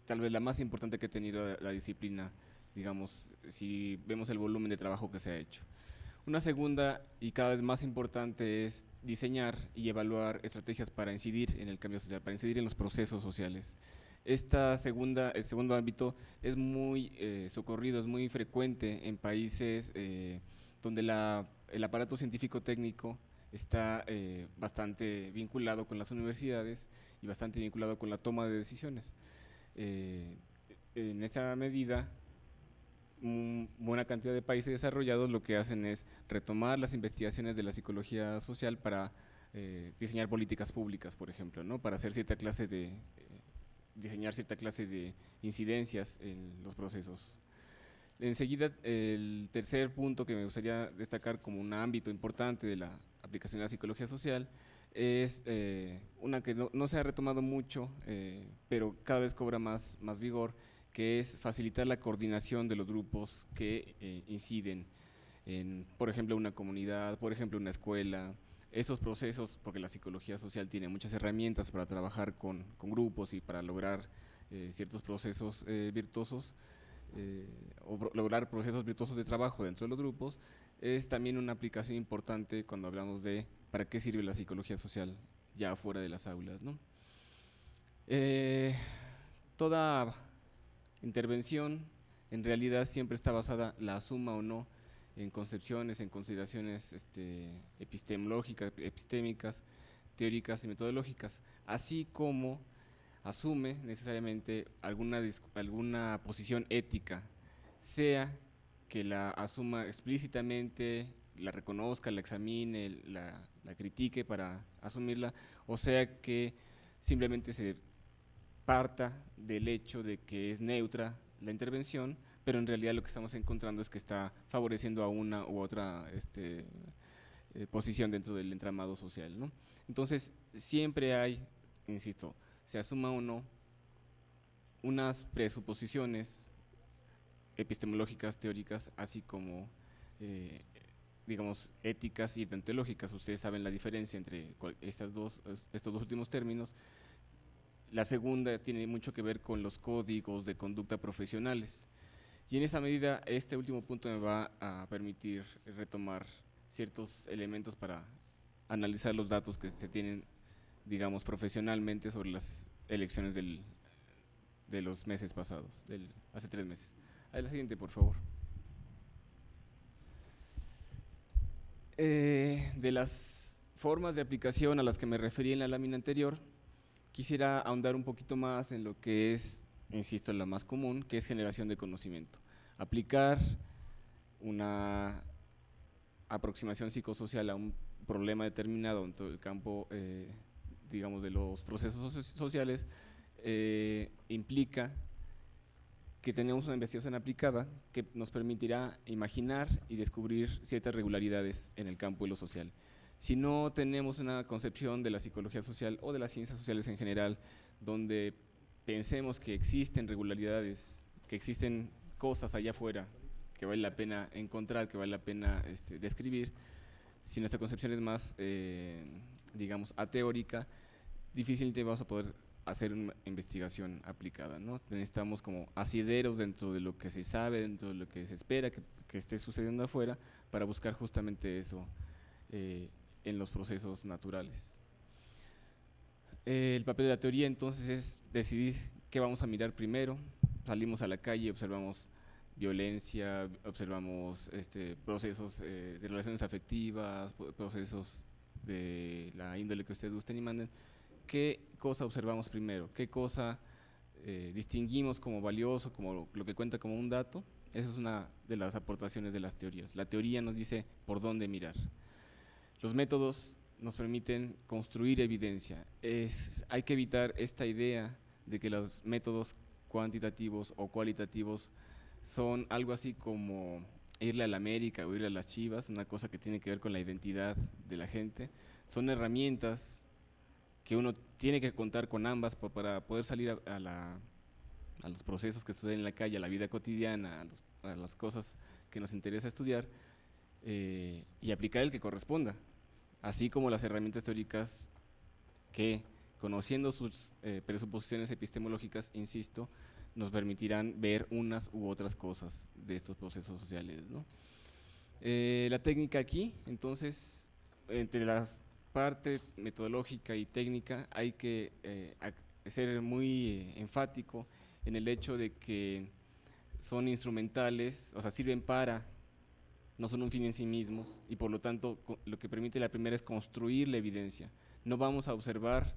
tal vez la más importante que ha tenido la disciplina, digamos, si vemos el volumen de trabajo que se ha hecho. Una segunda y cada vez más importante es diseñar y evaluar estrategias para incidir en el cambio social, para incidir en los procesos sociales. El segundo ámbito es muy socorrido, es muy frecuente en países donde el aparato científico-técnico está bastante vinculado con las universidades y bastante vinculado con la toma de decisiones. En esa medida, buena cantidad de países desarrollados lo que hacen es retomar las investigaciones de la psicología social para diseñar políticas públicas, por ejemplo, ¿no? Para hacer diseñar cierta clase de incidencias en los procesos. Enseguida, el tercer punto que me gustaría destacar como un ámbito importante de la aplicación de la psicología social es una que no se ha retomado mucho, pero cada vez cobra más vigor, que es facilitar la coordinación de los grupos que inciden en, por ejemplo, una comunidad, por ejemplo, una escuela. Esos procesos, porque la psicología social tiene muchas herramientas para trabajar con grupos y para lograr ciertos procesos virtuosos, o lograr procesos virtuosos de trabajo dentro de los grupos, es también una aplicación importante cuando hablamos de para qué sirve la psicología social ya fuera de las aulas, ¿no? Toda intervención en realidad siempre está basada, la asuma o no, en concepciones, en consideraciones epistémicas, teóricas y metodológicas, así como asume necesariamente alguna posición ética, sea que la asuma explícitamente, la reconozca, la examine, la critique para asumirla, o sea que simplemente se parta del hecho de que es neutra la intervención, pero en realidad lo que estamos encontrando es que está favoreciendo a una u otra posición dentro del entramado social, ¿no? Entonces, siempre hay, insisto, se asuma o no, unas presuposiciones epistemológicas, teóricas, así como, digamos, éticas y deontológicas. Ustedes saben la diferencia entre estos dos últimos términos. La segunda tiene mucho que ver con los códigos de conducta profesionales. Y en esa medida, este último punto me va a permitir retomar ciertos elementos para analizar los datos que se tienen, digamos, profesionalmente sobre las elecciones de los meses pasados, hace 3 meses. A la siguiente, por favor. De las formas de aplicación a las que me referí en la lámina anterior, quisiera ahondar un poquito más en lo que es, insisto, la más común, que es generación de conocimiento. Aplicar una aproximación psicosocial a un problema determinado en todo el campo, digamos, de los procesos sociales, implica que tenemos una investigación aplicada que nos permitirá imaginar y descubrir ciertas regularidades en el campo de lo social. Si no tenemos una concepción de la psicología social o de las ciencias sociales en general, donde pensemos que existen regularidades, que existen cosas allá afuera que vale la pena encontrar, que vale la pena describir, si nuestra concepción es más, digamos, ateórica, difícilmente vamos a poder hacer una investigación aplicada, ¿no? Necesitamos como asideros dentro de lo que se sabe, dentro de lo que se espera que esté sucediendo afuera, para buscar justamente eso en los procesos naturales. El papel de la teoría entonces es decidir qué vamos a mirar primero. Salimos a la calle, observamos violencia, observamos procesos de relaciones afectivas, procesos de la índole que ustedes gusten y manden. ¿Qué cosa observamos primero? ¿Qué cosa distinguimos como valioso, como lo que cuenta como un dato? Esa es una de las aportaciones de las teorías. La teoría nos dice por dónde mirar. Los métodos nos permiten construir evidencia. Hay que evitar esta idea de que los métodos cuantitativos o cualitativos son algo así como irle a la América o irle a las Chivas, una cosa que tiene que ver con la identidad de la gente. Son herramientas que uno tiene que contar con ambas para poder salir a los procesos que suceden en la calle, a la vida cotidiana, a las cosas que nos interesa estudiar, y aplicar el que corresponda, así como las herramientas teóricas que, conociendo sus presuposiciones epistemológicas, insisto, nos permitirán ver unas u otras cosas de estos procesos sociales, ¿no? La técnica aquí, entonces, entre las parte metodológica y técnica, hay que ser muy enfático en el hecho de que son instrumentales, o sea, sirven para, no son un fin en sí mismos, y por lo tanto lo que permite la primera es construir la evidencia. No vamos a observar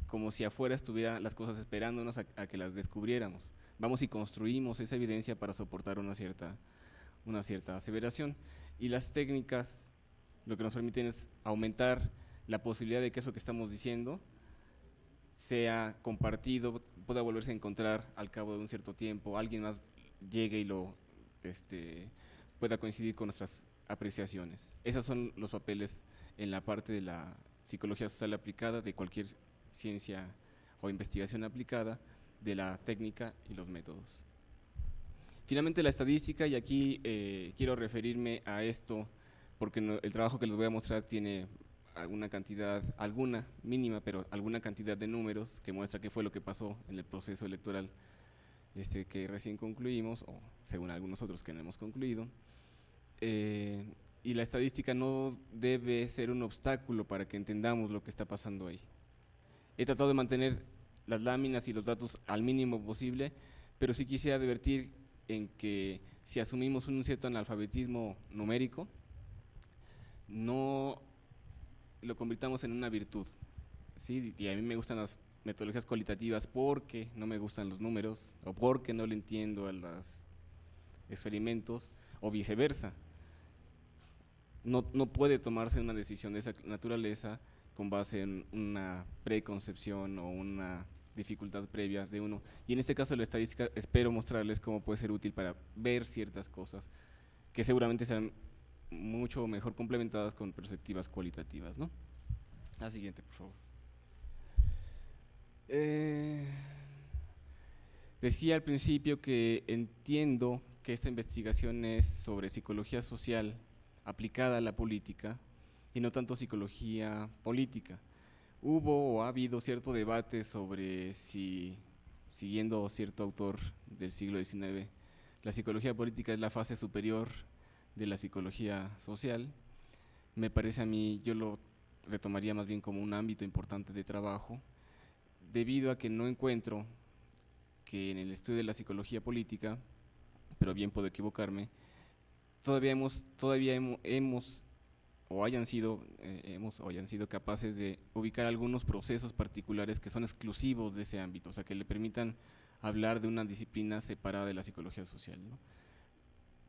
como si afuera estuvieran las cosas esperándonos a que las descubriéramos. Vamos y construimos esa evidencia para soportar una cierta aseveración. Y las técnicas lo que nos permiten es aumentar la posibilidad de que eso que estamos diciendo sea compartido, pueda volverse a encontrar al cabo de un cierto tiempo, alguien más llegue y lo pueda coincidir con nuestras apreciaciones. Esos son los papeles en la parte de la psicología social aplicada, de cualquier ciencia o investigación aplicada, de la técnica y los métodos. Finalmente, la estadística, y aquí quiero referirme a esto porque el trabajo que les voy a mostrar tiene alguna mínima, pero alguna cantidad de números que muestra qué fue lo que pasó en el proceso electoral que recién concluimos, o según algunos otros que no hemos concluido. Y la estadística no debe ser un obstáculo para que entendamos lo que está pasando ahí. He tratado de mantener las láminas y los datos al mínimo posible, pero sí quisiera advertir en que si asumimos un cierto analfabetismo numérico, no lo convirtamos en una virtud, ¿sí? Y a mí me gustan las metodologías cualitativas porque no me gustan los números o porque no le entiendo a los experimentos, o viceversa. No puede tomarse una decisión de esa naturaleza con base en una preconcepción o una dificultad previa de uno. Y en este caso la estadística espero mostrarles cómo puede ser útil para ver ciertas cosas que seguramente serán mucho mejor complementadas con perspectivas cualitativas, ¿no? La siguiente, por favor. Decía al principio que entiendo que esta investigación es sobre psicología social aplicada a la política y no tanto psicología política. Hubo o ha habido cierto debate sobre si, siguiendo cierto autor del siglo XIX, la psicología política es la fase superior de la psicología social. Me parece a mí, yo lo retomaría más bien como un ámbito importante de trabajo, debido a que no encuentro que en el estudio de la psicología política, pero bien puedo equivocarme, todavía hemos o hayan sido capaces de ubicar algunos procesos particulares que son exclusivos de ese ámbito, o sea, que le permitan hablar de una disciplina separada de la psicología social, ¿no?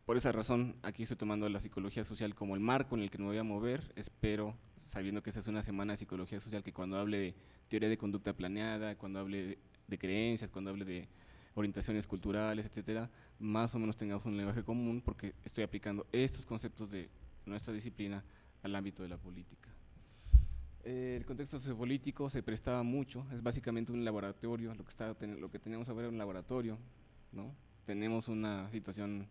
Por esa razón, aquí estoy tomando la psicología social como el marco en el que me voy a mover. Espero, sabiendo que esta es una semana de psicología social, que cuando hable de teoría de conducta planeada, cuando hable de creencias, cuando hable de orientaciones culturales, etcétera, más o menos tengamos un lenguaje común, porque estoy aplicando estos conceptos de nuestra disciplina al ámbito de la política. El contexto sociopolítico se prestaba mucho, es básicamente un laboratorio, lo que teníamos ahora era un laboratorio, ¿no? Tenemos una situación,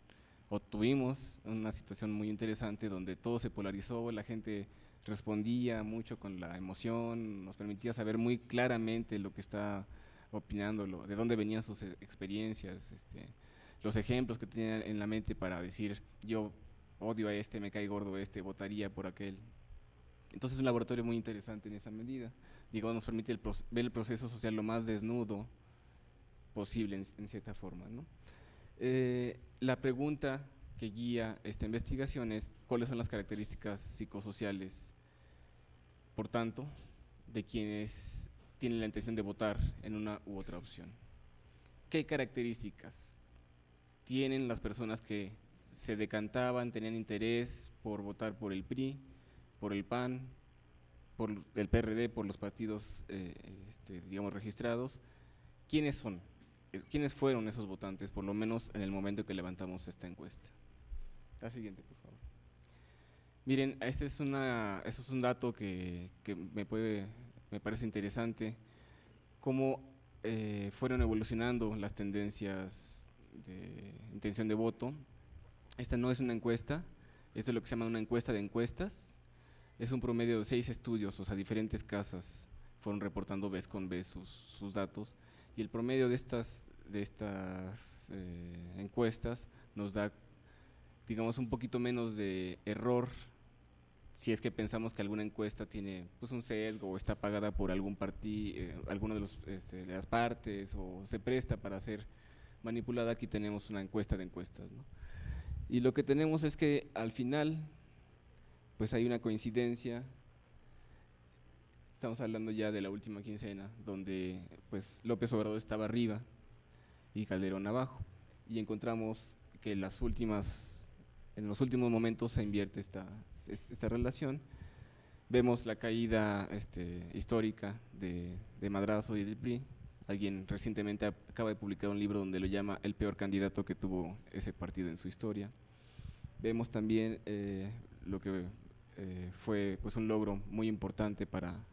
o tuvimos una situación muy interesante donde todo se polarizó, la gente respondía mucho con la emoción, nos permitía saber muy claramente lo que está opinando, de dónde venían sus experiencias, los ejemplos que tenían en la mente para decir yo odio a este, me cae gordo este, votaría por aquel. Entonces es un laboratorio muy interesante en esa medida. Digo, nos permite ver el proceso social lo más desnudo posible en cierta forma, ¿no? La pregunta que guía esta investigación es cuáles son las características psicosociales, por tanto, de quienes tienen la intención de votar en una u otra opción. ¿Qué características tienen las personas que se decantaban, tenían interés por votar por el PRI, por el PAN, por el PRD, por los partidos digamos registrados? ¿Quiénes son? ¿Quiénes fueron esos votantes, por lo menos en el momento que levantamos esta encuesta? La siguiente, por favor. Miren, este es un dato que me parece interesante, cómo fueron evolucionando las tendencias de intención de voto. Esta no es una encuesta, esto es lo que se llama una encuesta de encuestas, es un promedio de 6 estudios, o sea, diferentes casas fueron reportando vez con vez sus datos, y el promedio de estas encuestas nos da, digamos, un poquito menos de error si es que pensamos que alguna encuesta tiene pues un sesgo o está pagada por algún partido, alguno de las partes, o se presta para ser manipulada. Aquí tenemos una encuesta de encuestas, ¿no? Y lo que tenemos es que al final pues hay una coincidencia. Estamos hablando ya de la última quincena, donde pues López Obrador estaba arriba y Calderón abajo, y encontramos que en los últimos momentos se invierte esta relación. Vemos la caída histórica de Madrazo y del PRI. Alguien recientemente acaba de publicar un libro donde lo llama el peor candidato que tuvo ese partido en su historia. Vemos también lo que fue pues un logro muy importante para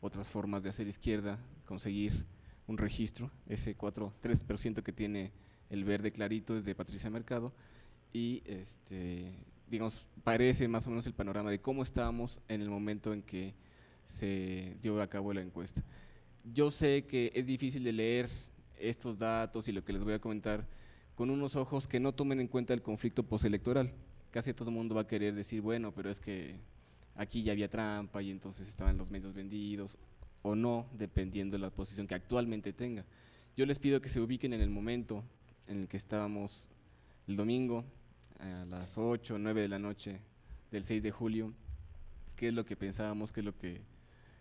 otras formas de hacer izquierda, conseguir un registro, ese 3% que tiene el verde clarito es de Patricia Mercado, y digamos, parece más o menos el panorama de cómo estábamos en el momento en que se llevó a cabo la encuesta. Yo sé que es difícil de leer estos datos y lo que les voy a comentar con unos ojos que no tomen en cuenta el conflicto postelectoral. Casi todo el mundo va a querer decir, bueno, pero es que aquí ya había trampa y entonces estaban los medios vendidos, o no, dependiendo de la posición que actualmente tenga. Yo les pido que se ubiquen en el momento en el que estábamos el domingo a las 8 o 9 de la noche del 6 de julio, qué es lo que pensábamos, qué es lo que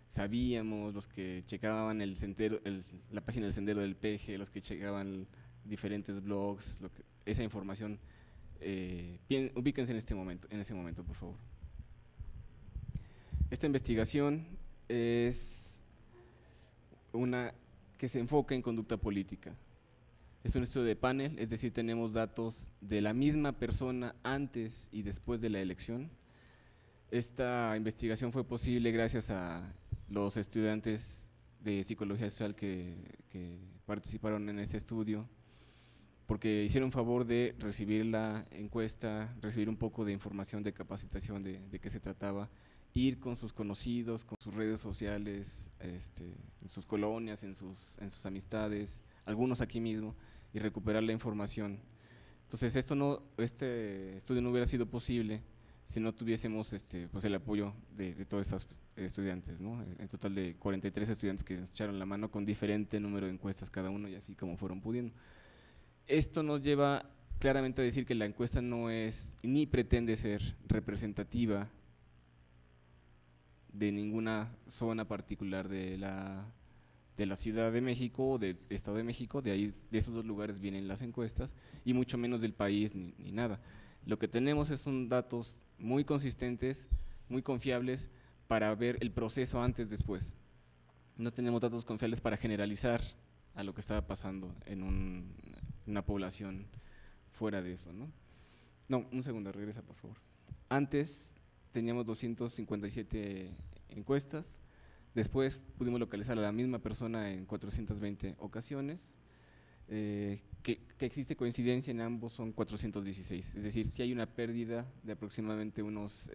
sabíamos, los que checaban la página del Sendero del Peje, los que checaban diferentes blogs, esa información. Ubíquense en ese momento, por favor. Esta investigación es una que se enfoca en conducta política. Es un estudio de panel, es decir, tenemos datos de la misma persona antes y después de la elección. Esta investigación fue posible gracias a los estudiantes de psicología social que participaron en este estudio, porque hicieron favor de recibir la encuesta, recibir un poco de información de capacitación de qué se trataba, ir con sus conocidos, con sus redes sociales, en sus colonias, en sus amistades, algunos aquí mismo, y recuperar la información. Entonces este estudio no hubiera sido posible si no tuviésemos pues el apoyo de todos estos estudiantes, ¿no? En total de 43 estudiantes que nos echaron la mano con diferente número de encuestas cada uno y así como fueron pudiendo. Esto nos lleva claramente a decir que la encuesta no es ni pretende ser representativa de ninguna zona particular de la Ciudad de México o del Estado de México, de esos dos lugares vienen las encuestas, y mucho menos del país ni nada. Lo que tenemos son datos muy consistentes, muy confiables para ver el proceso antes, después. No tenemos datos confiables para generalizar a lo que estaba pasando en una población fuera de eso, ¿no? No, un segundo, regresa por favor. Antes teníamos 257 encuestas, después pudimos localizar a la misma persona en 420 ocasiones, que existe coincidencia en ambos son 416, es decir, sí hay una pérdida de aproximadamente unos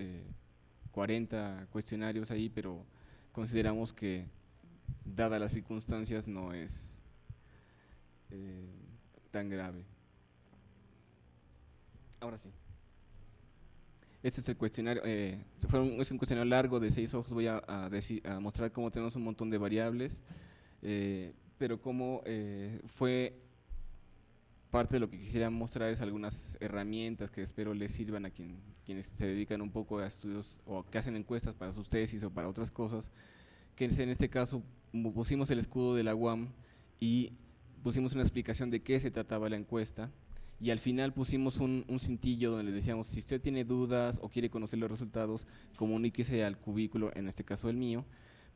40 cuestionarios ahí, pero consideramos que dadas las circunstancias no es tan grave. Ahora sí. Este es el cuestionario, es un cuestionario largo de 6 hojas, voy a mostrar cómo tenemos un montón de variables, pero cómo fue parte de lo que quisiera mostrar es algunas herramientas que espero les sirvan a quienes se dedican un poco a estudios o que hacen encuestas para sus tesis o para otras cosas, que en este caso pusimos el escudo de la UAM y pusimos una explicación de qué se trataba la encuesta, y al final pusimos un cintillo donde le decíamos, si usted tiene dudas o quiere conocer los resultados, comuníquese al cubículo, en este caso el mío,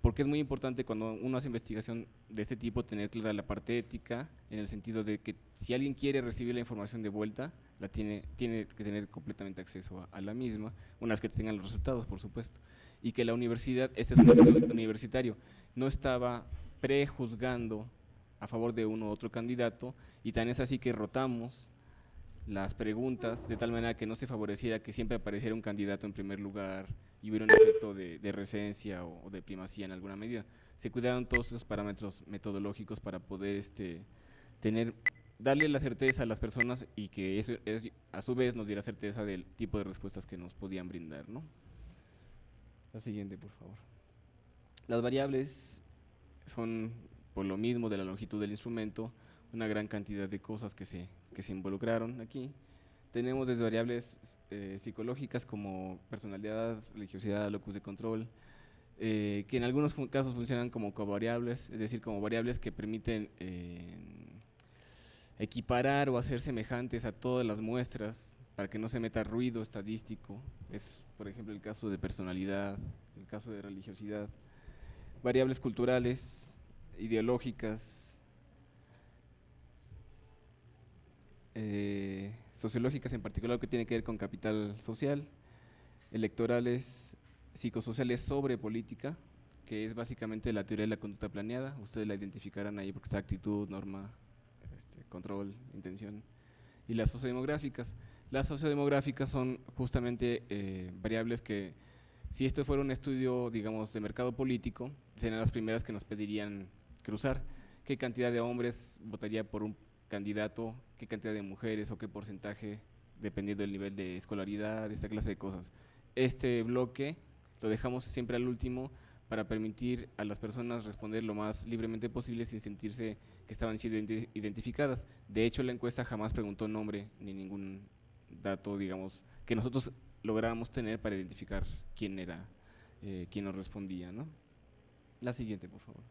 porque es muy importante cuando uno hace investigación de este tipo tener clara la parte ética, en el sentido de que si alguien quiere recibir la información de vuelta, tiene que tener completamente acceso a la misma, una vez que tengan los resultados, por supuesto, y que la universidad, este es un estudio universitario, no estaba prejuzgando a favor de uno u otro candidato, y tan es así que rotamos las preguntas de tal manera que no se favoreciera que siempre apareciera un candidato en primer lugar y hubiera un efecto de recencia o de primacía en alguna medida. Se cuidaron todos esos parámetros metodológicos para poder darle la certeza a las personas y que eso a su vez nos diera certeza del tipo de respuestas que nos podían brindar, ¿no? La siguiente, por favor. Las variables son, por lo mismo de la longitud del instrumento, una gran cantidad de cosas que se involucraron aquí. Tenemos desde variables psicológicas como personalidad, religiosidad, locus de control, que en algunos casos funcionan como covariables, es decir, como variables que permiten equiparar o hacer semejantes a todas las muestras para que no se meta ruido estadístico. Es, por ejemplo, el caso de personalidad, el caso de religiosidad. Variables culturales, ideológicas, sociológicas, en particular que tiene que ver con capital social, electorales, psicosociales sobre política, que es básicamente la teoría de la conducta planeada, ustedes la identificarán ahí porque está actitud, norma, control, intención, y las sociodemográficas. Las sociodemográficas son justamente variables que, si esto fuera un estudio, digamos, de mercado político, serían las primeras que nos pedirían cruzar, qué cantidad de hombres votaría por un candidato, qué cantidad de mujeres o qué porcentaje, dependiendo del nivel de escolaridad, esta clase de cosas. Este bloque lo dejamos siempre al último para permitir a las personas responder lo más libremente posible sin sentirse que estaban siendo identificadas. De hecho, la encuesta jamás preguntó nombre ni ningún dato, digamos, que nosotros lográramos tener para identificar quién era, quién nos respondía, ¿no? La siguiente, por favor.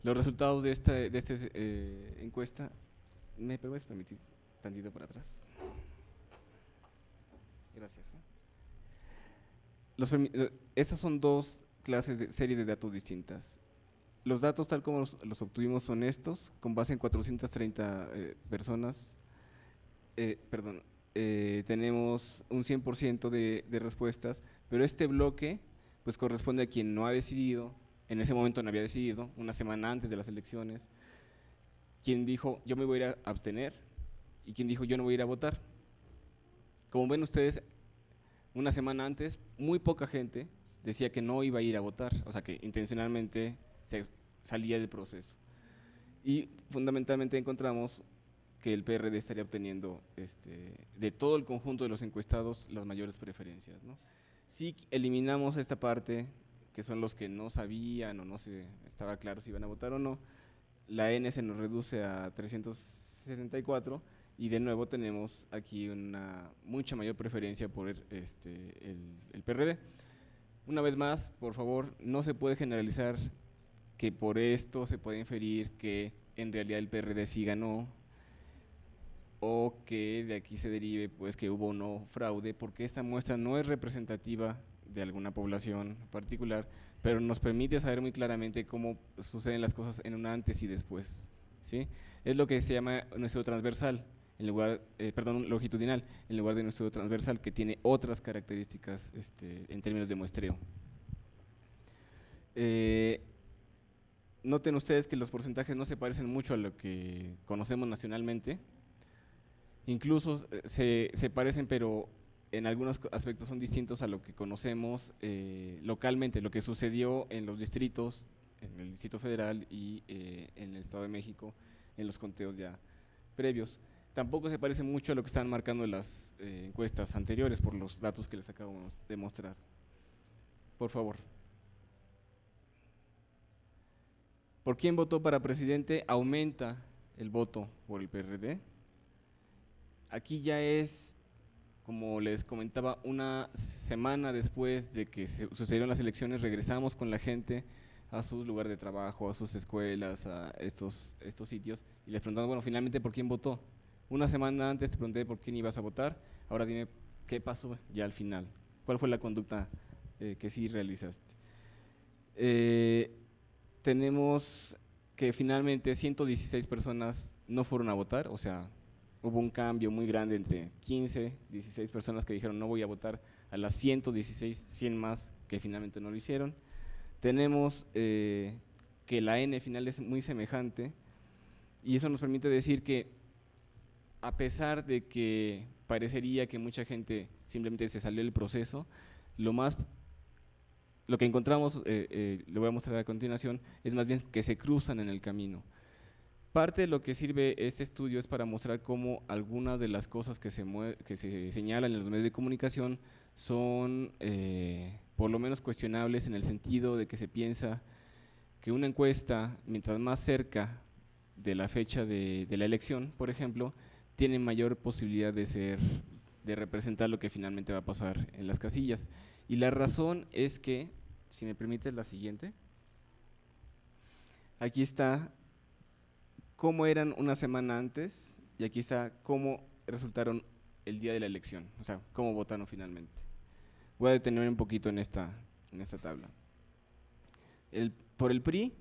Los resultados de esta encuesta, ¿me puedes permitir tantito para atrás? Gracias. Estas son dos series de datos distintas. Los datos tal como los obtuvimos son estos, con base en 430 personas, tenemos un 100% de respuestas, pero este bloque pues corresponde a quien no ha decidido. En ese momento no había decidido, una semana antes de las elecciones, quien dijo yo me voy a ir a abstener y quien dijo yo no voy a ir a votar. Como ven ustedes, una semana antes muy poca gente decía que no iba a ir a votar, o sea que intencionalmente se salía del proceso. Y fundamentalmente encontramos que el PRD estaría obteniendo de todo el conjunto de los encuestados las mayores preferencias, ¿no? Si eliminamos esta parte, que son los que no sabían o no se estaba claro si iban a votar o no, la N se nos reduce a 364 y de nuevo tenemos aquí una mucha mayor preferencia por el PRD. Una vez más, por favor, no se puede generalizar que por esto se puede inferir que en realidad el PRD sí ganó o que de aquí se derive pues que hubo o no fraude, porque esta muestra no es representativa de alguna población particular, pero nos permite saber muy claramente cómo suceden las cosas en un antes y después, ¿sí? Es lo que se llama un estudio transversal, en lugar, longitudinal, en lugar de un estudio transversal que tiene otras características en términos de muestreo. Noten ustedes que los porcentajes no se parecen mucho a lo que conocemos nacionalmente, incluso se parecen, pero en algunos aspectos son distintos a lo que conocemos localmente, lo que sucedió en los distritos, en el Distrito Federal y en el Estado de México, en los conteos ya previos. Tampoco se parece mucho a lo que están marcando las encuestas anteriores por los datos que les acabo de mostrar. Por favor. ¿Por quién votó para presidente? Aumenta el voto por el PRD. Aquí ya es, como les comentaba, una semana después de que sucedieron las elecciones, regresamos con la gente a sus lugares de trabajo, a sus escuelas, a estos sitios, y les preguntamos, bueno, finalmente, ¿por quién votó? Una semana antes te pregunté por quién ibas a votar, ahora dime qué pasó ya al final, cuál fue la conducta que sí realizaste. Tenemos que finalmente 116 personas no fueron a votar, o sea, hubo un cambio muy grande entre 15, 16 personas que dijeron no voy a votar, a las 116, 100 más que finalmente no lo hicieron. Tenemos que la N final es muy semejante y eso nos permite decir que a pesar de que parecería que mucha gente simplemente se salió del proceso, lo que encontramos, le voy a mostrar a continuación, es más bien que se cruzan en el camino. Parte de lo que sirve este estudio es para mostrar cómo algunas de las cosas que se señalan en los medios de comunicación son por lo menos cuestionables, en el sentido de que se piensa que una encuesta, mientras más cerca de la fecha de la elección, por ejemplo, tiene mayor posibilidad de representar lo que finalmente va a pasar en las casillas. Y la razón es que, si me permites la siguiente, aquí está cómo eran una semana antes y aquí está cómo resultaron el día de la elección, o sea, cómo votaron finalmente. Voy a detenerme un poquito en esta tabla. Por el PRI,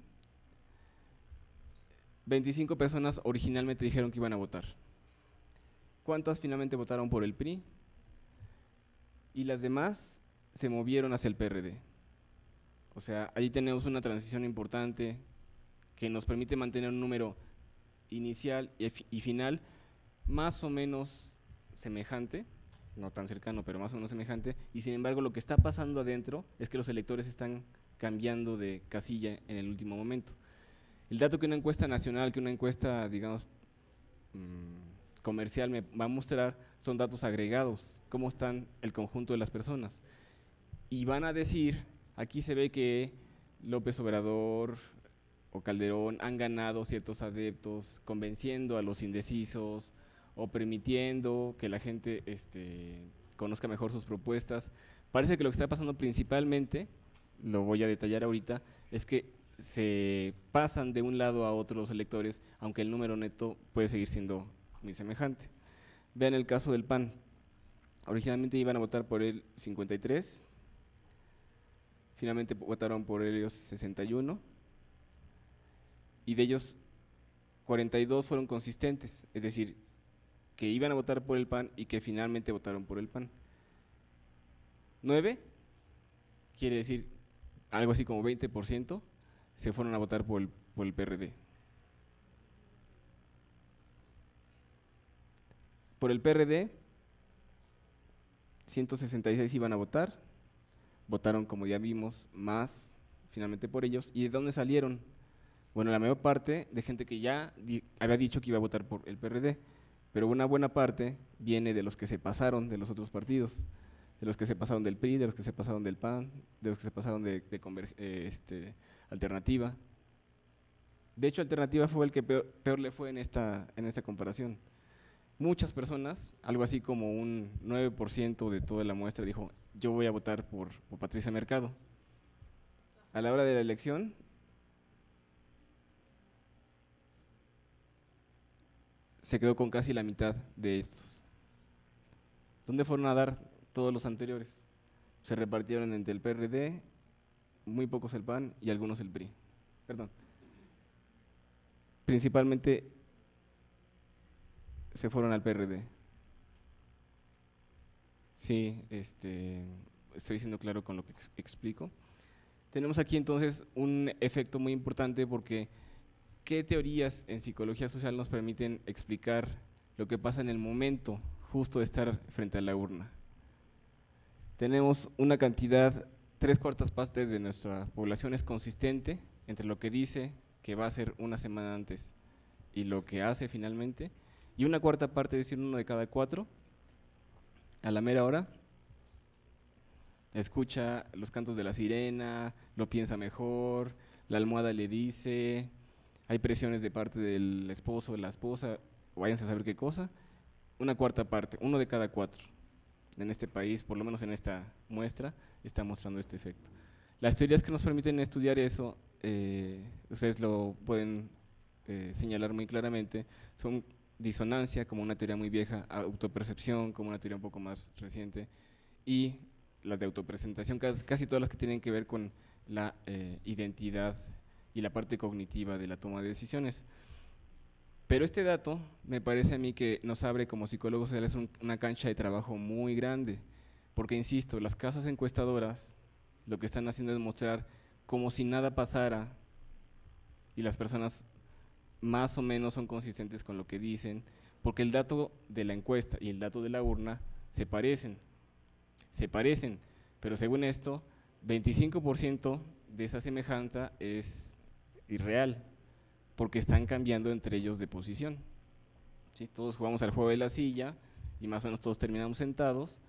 25 personas originalmente dijeron que iban a votar. ¿Cuántas finalmente votaron por el PRI? Y las demás se movieron hacia el PRD. O sea, ahí tenemos una transición importante que nos permite mantener un número inicial y final más o menos semejante, no tan cercano, pero más o menos semejante, y sin embargo lo que está pasando adentro es que los electores están cambiando de casilla en el último momento. El dato que una encuesta nacional, que una encuesta, digamos, comercial me va a mostrar son datos agregados, cómo están el conjunto de las personas. Y van a decir, aquí se ve que López Obrador o Calderón han ganado ciertos adeptos, convenciendo a los indecisos o permitiendo que la gente conozca mejor sus propuestas. Parece que lo que está pasando principalmente, lo voy a detallar ahorita, es que se pasan de un lado a otro los electores, aunque el número neto puede seguir siendo muy semejante. Vean el caso del PAN. Originalmente iban a votar por él 53, finalmente votaron por ellos 61, y de ellos 42 fueron consistentes, es decir, que iban a votar por el PAN y que finalmente votaron por el PAN. 9 quiere decir algo así como 20% se fueron a votar por el PRD. Por el PRD, 166 iban a votar, votaron, como ya vimos, más finalmente por ellos. ¿Y de dónde salieron? Bueno, la mayor parte de gente que ya había dicho que iba a votar por el PRD, pero una buena parte viene de los que se pasaron de los otros partidos, de los que se pasaron del PRI, de los que se pasaron del PAN, de los que se pasaron de Alternativa. De hecho, Alternativa fue el que peor le fue en esta comparación. Muchas personas, algo así como un 9% de toda la muestra, dijo: yo voy a votar por Patricia Mercado. A la hora de la elección, se quedó con casi la mitad de estos. ¿Dónde fueron a dar todos los anteriores? Se repartieron entre el PRD, muy pocos el PAN y algunos el PRI. Perdón. Principalmente se fueron al PRD. Sí, estoy siendo claro con lo que explico. Tenemos aquí entonces un efecto muy importante, porque ¿qué teorías en psicología social nos permiten explicar lo que pasa en el momento justo de estar frente a la urna? Tenemos una cantidad, 3/4 partes de nuestra población es consistente entre lo que dice que va a hacer una semana antes y lo que hace finalmente, y 1/4 parte, es decir, 1 de cada 4, a la mera hora escucha los cantos de la sirena, lo piensa mejor, la almohada le dice, hay presiones de parte del esposo, de la esposa, váyanse a saber qué cosa. 1/4 parte, 1 de cada 4 en este país, por lo menos en esta muestra, está mostrando este efecto. Las teorías que nos permiten estudiar eso, ustedes lo pueden señalar muy claramente, son disonancia, como una teoría muy vieja, autopercepción, como una teoría un poco más reciente, y las de autopresentación, casi todas las que tienen que ver con la identidad y la parte cognitiva de la toma de decisiones. Pero este dato me parece a mí que nos abre como psicólogos sociales una cancha de trabajo muy grande, porque insisto, las casas encuestadoras lo que están haciendo es mostrar como si nada pasara y las personas más o menos son consistentes con lo que dicen, porque el dato de la encuesta y el dato de la urna se parecen, pero según esto, 25% de esa semejanza es irreal, porque están cambiando entre ellos de posición. ¿Sí? Todos jugamos al juego de la silla y más o menos todos terminamos sentados,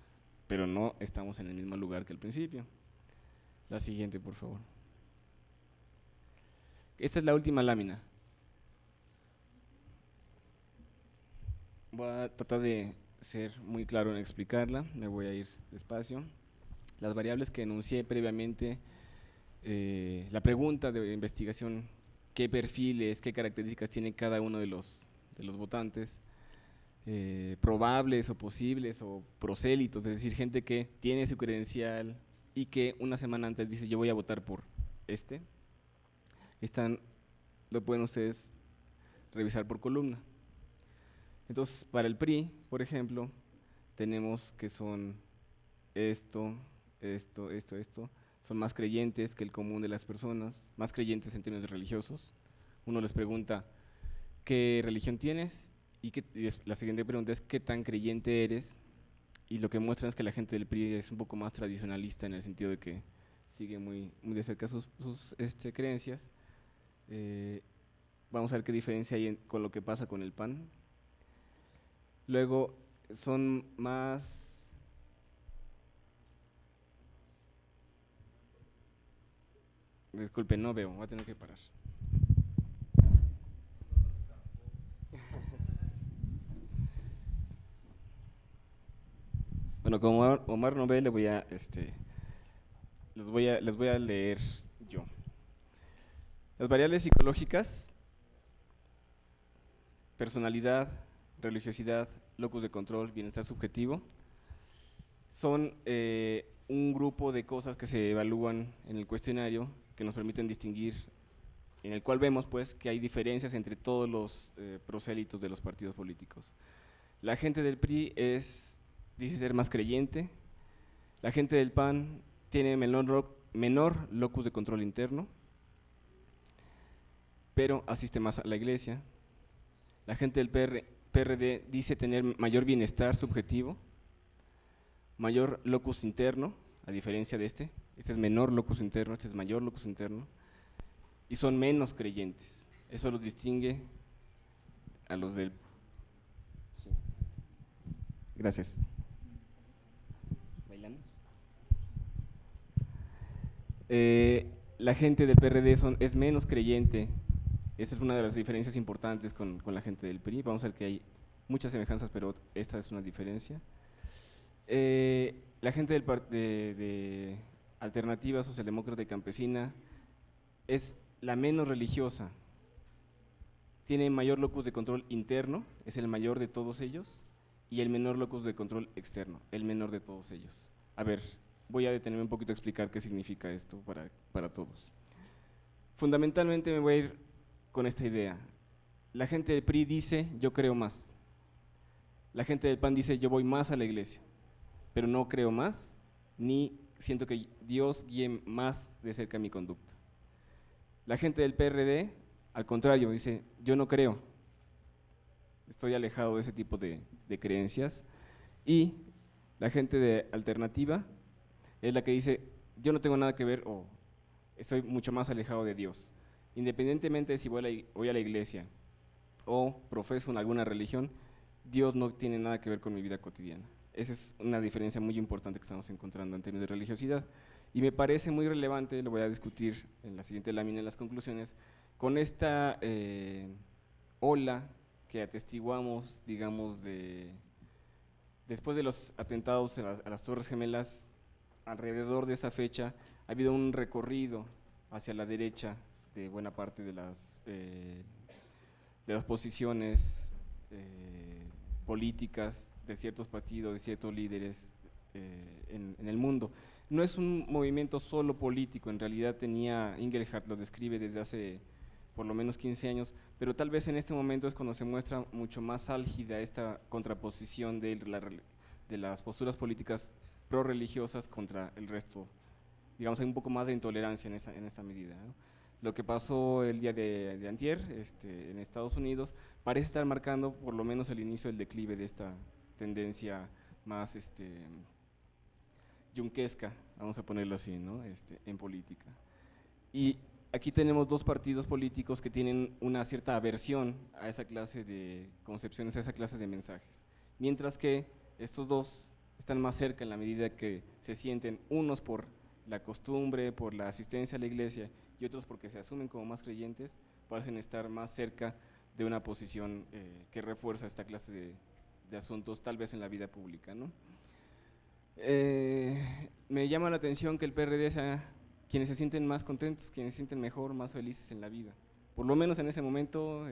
pero no estamos en el mismo lugar que al principio. La siguiente, por favor. Esta es la última lámina. Voy a tratar de ser muy claro en explicarla, me voy a ir despacio. Las variables que enuncié previamente, la pregunta de investigación, qué perfiles, qué características tiene cada uno de los votantes, probables o posibles o prosélitos, es decir, gente que tiene su credencial y que una semana antes dice: yo voy a votar por lo pueden ustedes revisar por columna. Entonces, para el PRI, por ejemplo, tenemos que son esto, son más creyentes que el común de las personas, más creyentes en términos religiosos. Uno les pregunta: ¿qué religión tienes? Y la siguiente pregunta es: ¿qué tan creyente eres? Y lo que muestran es que la gente del PRI es un poco más tradicionalista, en el sentido de que sigue muy de cerca sus creencias. Vamos a ver qué diferencia hay con lo que pasa con el PAN. Luego son más… Disculpe, no veo, voy a tener que parar. Bueno, como Omar no ve, les voy a leer yo. Las variables psicológicas: personalidad, religiosidad, locus de control, bienestar subjetivo, son un grupo de cosas que se evalúan en el cuestionario, que nos permiten distinguir, en el cual vemos pues que hay diferencias entre todos los prosélitos de los partidos políticos. La gente del PRI dice ser más creyente, la gente del PAN tiene menor locus de control interno, pero asiste más a la iglesia. La gente del PRD dice tener mayor bienestar subjetivo, mayor locus interno, a diferencia de este es menor locus interno, este es mayor locus interno, y son menos creyentes. Eso los distingue a los del… Sí. Gracias. ¿Bailando? La gente del PRD es menos creyente. Esa es una de las diferencias importantes con la gente del PRI. Vamos a ver que hay muchas semejanzas, pero esta es una diferencia. La gente de Alternativa Socialdemócrata y Campesina es la menos religiosa, tiene mayor locus de control interno, es el mayor de todos ellos, y el menor locus de control externo, el menor de todos ellos. A ver, voy a detenerme un poquito a explicar qué significa esto para todos. Fundamentalmente me voy a ir con esta idea. La gente del PRI dice, yo creo más. La gente del PAN dice, yo voy más a la iglesia, pero no creo más, ni siento que Dios guíe más de cerca mi conducta. La gente del PRD, al contrario, dice, yo no creo, estoy alejado de ese tipo de creencias. Y la gente de Alternativa es la que dice, yo no tengo nada que ver o estoy mucho más alejado de Dios. Independientemente de si voy a la iglesia o profeso en alguna religión, Dios no tiene nada que ver con mi vida cotidiana. Esa es una diferencia muy importante que estamos encontrando en términos de religiosidad. Y me parece muy relevante, lo voy a discutir en la siguiente lámina en las conclusiones, con esta ola que atestiguamos, digamos, después de los atentados a las Torres Gemelas, alrededor de esa fecha ha habido un recorrido hacia la derecha de buena parte de las posiciones políticas de ciertos partidos, de ciertos líderes en el mundo. No es un movimiento solo político, en realidad Ingelhardt lo describe desde hace por lo menos 15 años, pero tal vez en este momento es cuando se muestra mucho más álgida esta contraposición de las posturas políticas prorreligiosas contra el resto. Digamos, hay un poco más de intolerancia en esta medida, ¿no? Lo que pasó el día de antier en Estados Unidos parece estar marcando por lo menos el inicio del declive de esta tendencia más yunquesca, vamos a ponerlo así, ¿no? En política. Y aquí tenemos dos partidos políticos que tienen una cierta aversión a esa clase de concepciones, a esa clase de mensajes, mientras que estos dos están más cerca en la medida que se sienten, unos por la costumbre, por la asistencia a la iglesia, y otros porque se asumen como más creyentes, parecen estar más cerca de una posición que refuerza esta clase de asuntos, tal vez en la vida pública, ¿no? Me llama la atención que el PRD sea quienes se sienten más contentos, quienes se sienten mejor, más felices en la vida. Por lo menos en ese momento,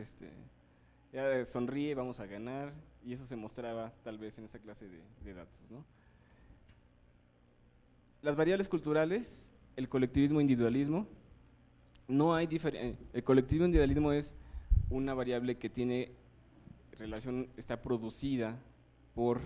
ya sonríe, vamos a ganar, y eso se mostraba tal vez en esa clase de datos, ¿no? Las variables culturales, el colectivismo e individualismo, no hay diferencia. El colectivismo e individualismo es una variable que tiene relación, está producida por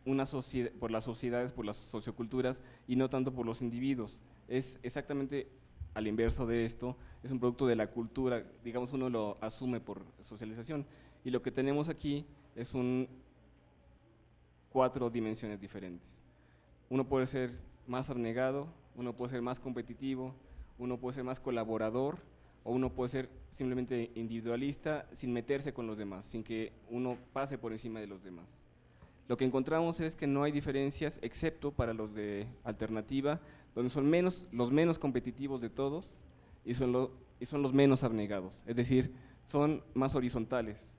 por las sociedades, por las socioculturas, y no tanto por los individuos. Es exactamente al inverso de esto, es un producto de la cultura, digamos, uno lo asume por socialización, y lo que tenemos aquí es 4 dimensiones diferentes. Uno puede ser más abnegado, uno puede ser más competitivo, uno puede ser más colaborador, o uno puede ser simplemente individualista sin meterse con los demás, sin que uno pase por encima de los demás. Lo que encontramos es que no hay diferencias, excepto para los de Alternativa, donde son los menos competitivos de todos y son los menos abnegados, es decir, son más horizontales,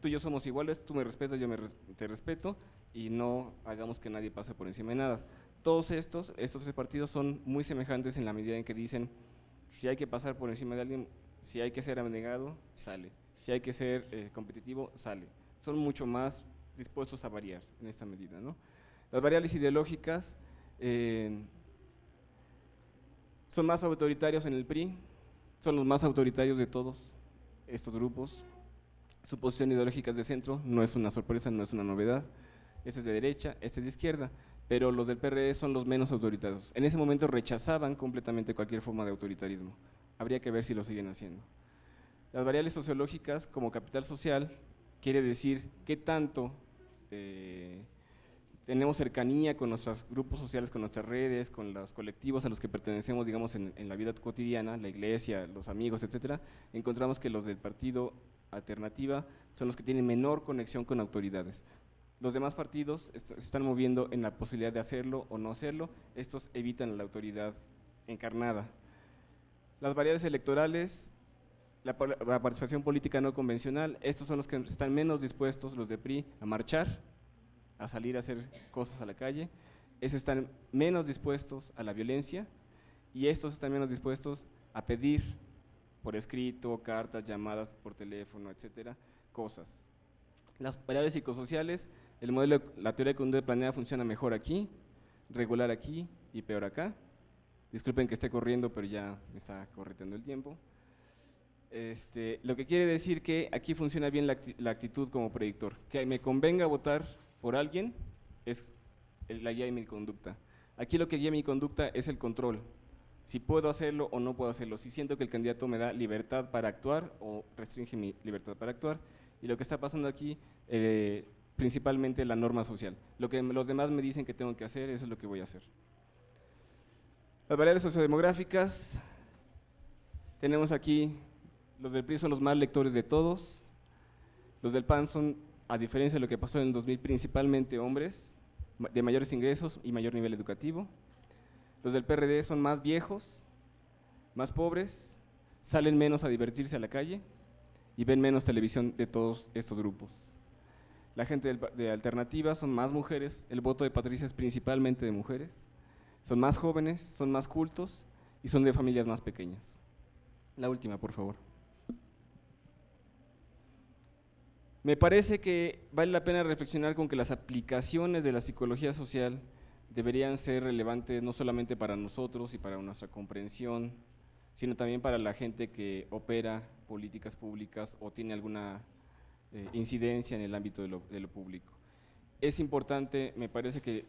tú y yo somos iguales, tú me respetas, yo te respeto, y no hagamos que nadie pase por encima de nada. Todos estos 3 partidos son muy semejantes en la medida en que dicen, si hay que pasar por encima de alguien, si hay que ser abnegado, sale, si hay que ser competitivo, sale. Son mucho más dispuestos a variar en esta medida, ¿no? Las variables ideológicas son más autoritarios en el PRI, son los más autoritarios de todos estos grupos. Su posición ideológica es de centro, no es una sorpresa, no es una novedad. Este es de derecha, este es de izquierda, pero los del PRD son los menos autoritarios. En ese momento rechazaban completamente cualquier forma de autoritarismo. Habría que ver si lo siguen haciendo. Las variables sociológicas, como capital social, quiere decir qué tanto tenemos cercanía con nuestros grupos sociales, con nuestras redes, con los colectivos a los que pertenecemos, digamos, en la vida cotidiana, la iglesia, los amigos, etcétera, encontramos que los del partido Alternativa son los que tienen menor conexión con autoridades. Los demás partidos se están moviendo en la posibilidad de hacerlo o no hacerlo, estos evitan la autoridad encarnada. Las variables electorales, la participación política no convencional, estos son los que están menos dispuestos, los de PRI, a marchar, a salir a hacer cosas a la calle, esos están menos dispuestos a la violencia y estos están menos dispuestos a pedir por escrito, cartas, llamadas por teléfono, etcétera, cosas. Las variables psicosociales, el modelo, la teoría de conducta planeada funciona mejor aquí, regular aquí y peor acá. Disculpen que esté corriendo, pero ya me está correteando el tiempo. Lo que quiere decir que aquí funciona bien la actitud como predictor, que me convenga votar por alguien es la guía de mi conducta. Aquí lo que guía mi conducta es el control, si puedo hacerlo o no puedo hacerlo, si siento que el candidato me da libertad para actuar o restringe mi libertad para actuar, y lo que está pasando aquí, principalmente la norma social. Lo que los demás me dicen que tengo que hacer, eso es lo que voy a hacer. Las variables sociodemográficas, tenemos aquí, los del PRI son los más lectores de todos, los del PAN son, a diferencia de lo que pasó en el 2000, principalmente hombres, de mayores ingresos y mayor nivel educativo. Los del PRD son más viejos, más pobres, salen menos a divertirse a la calle y ven menos televisión de todos estos grupos. La gente de Alternativa son más mujeres, el voto de Patricia es principalmente de mujeres, son más jóvenes, son más cultos y son de familias más pequeñas. La última, por favor. Me parece que vale la pena reflexionar con que las aplicaciones de la psicología social deberían ser relevantes no solamente para nosotros y para nuestra comprensión, sino también para la gente que opera políticas públicas o tiene alguna incidencia en el ámbito de lo público. Es importante, me parece que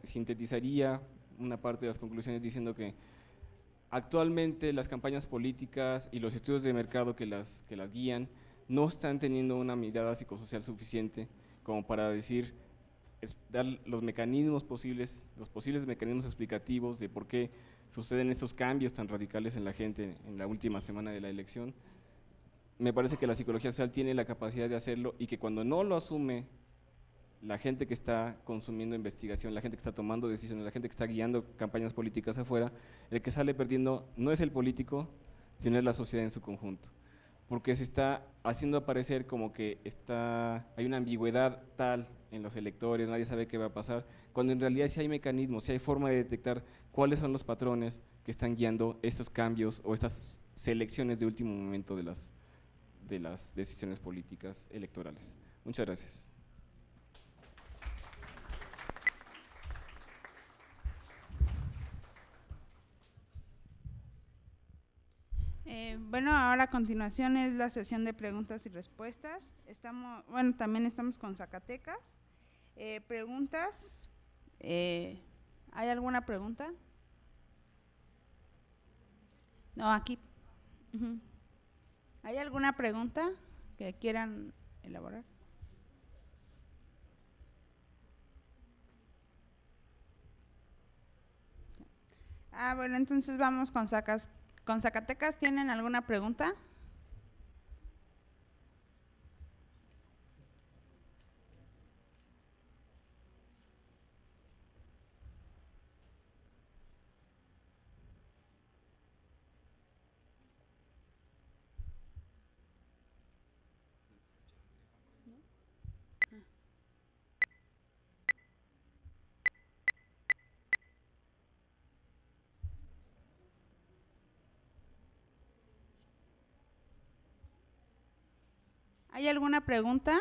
sintetizaría una parte de las conclusiones diciendo que actualmente las campañas políticas y los estudios de mercado que las guían no están teniendo una mirada psicosocial suficiente como para decir, dar los mecanismos posibles, los posibles mecanismos explicativos de por qué suceden estos cambios tan radicales en la gente en la última semana de la elección. Me parece que la psicología social tiene la capacidad de hacerlo y que cuando no lo asume la gente que está consumiendo investigación, la gente que está tomando decisiones, la gente que está guiando campañas políticas afuera, el que sale perdiendo no es el político, sino es la sociedad en su conjunto, porque se está haciendo aparecer como que hay una ambigüedad tal en los electores, nadie sabe qué va a pasar, cuando en realidad sí hay mecanismos, sí hay forma de detectar cuáles son los patrones que están guiando estos cambios o estas selecciones de último momento de las decisiones políticas electorales. Muchas gracias. Bueno, ahora a continuación es la sesión de preguntas y respuestas. También estamos con Zacatecas. Preguntas. ¿Hay alguna pregunta? No, aquí. ¿Hay alguna pregunta que quieran elaborar? Bueno, entonces vamos con Zacatecas. ¿Tienen alguna pregunta? ¿Hay alguna pregunta?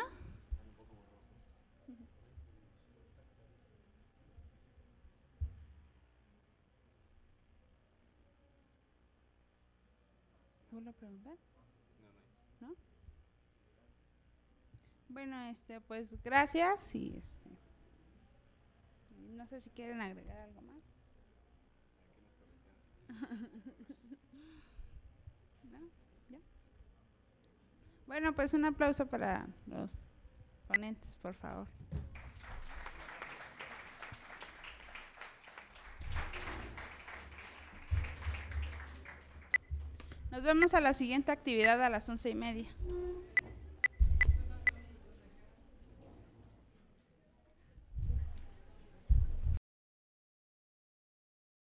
¿Vuelvo a preguntar? ¿No? Bueno, pues gracias y no sé si quieren agregar algo más. ¿No? ¿Ya? Bueno, pues un aplauso para ponentes, por favor. Nos vemos a la siguiente actividad a las 11:30.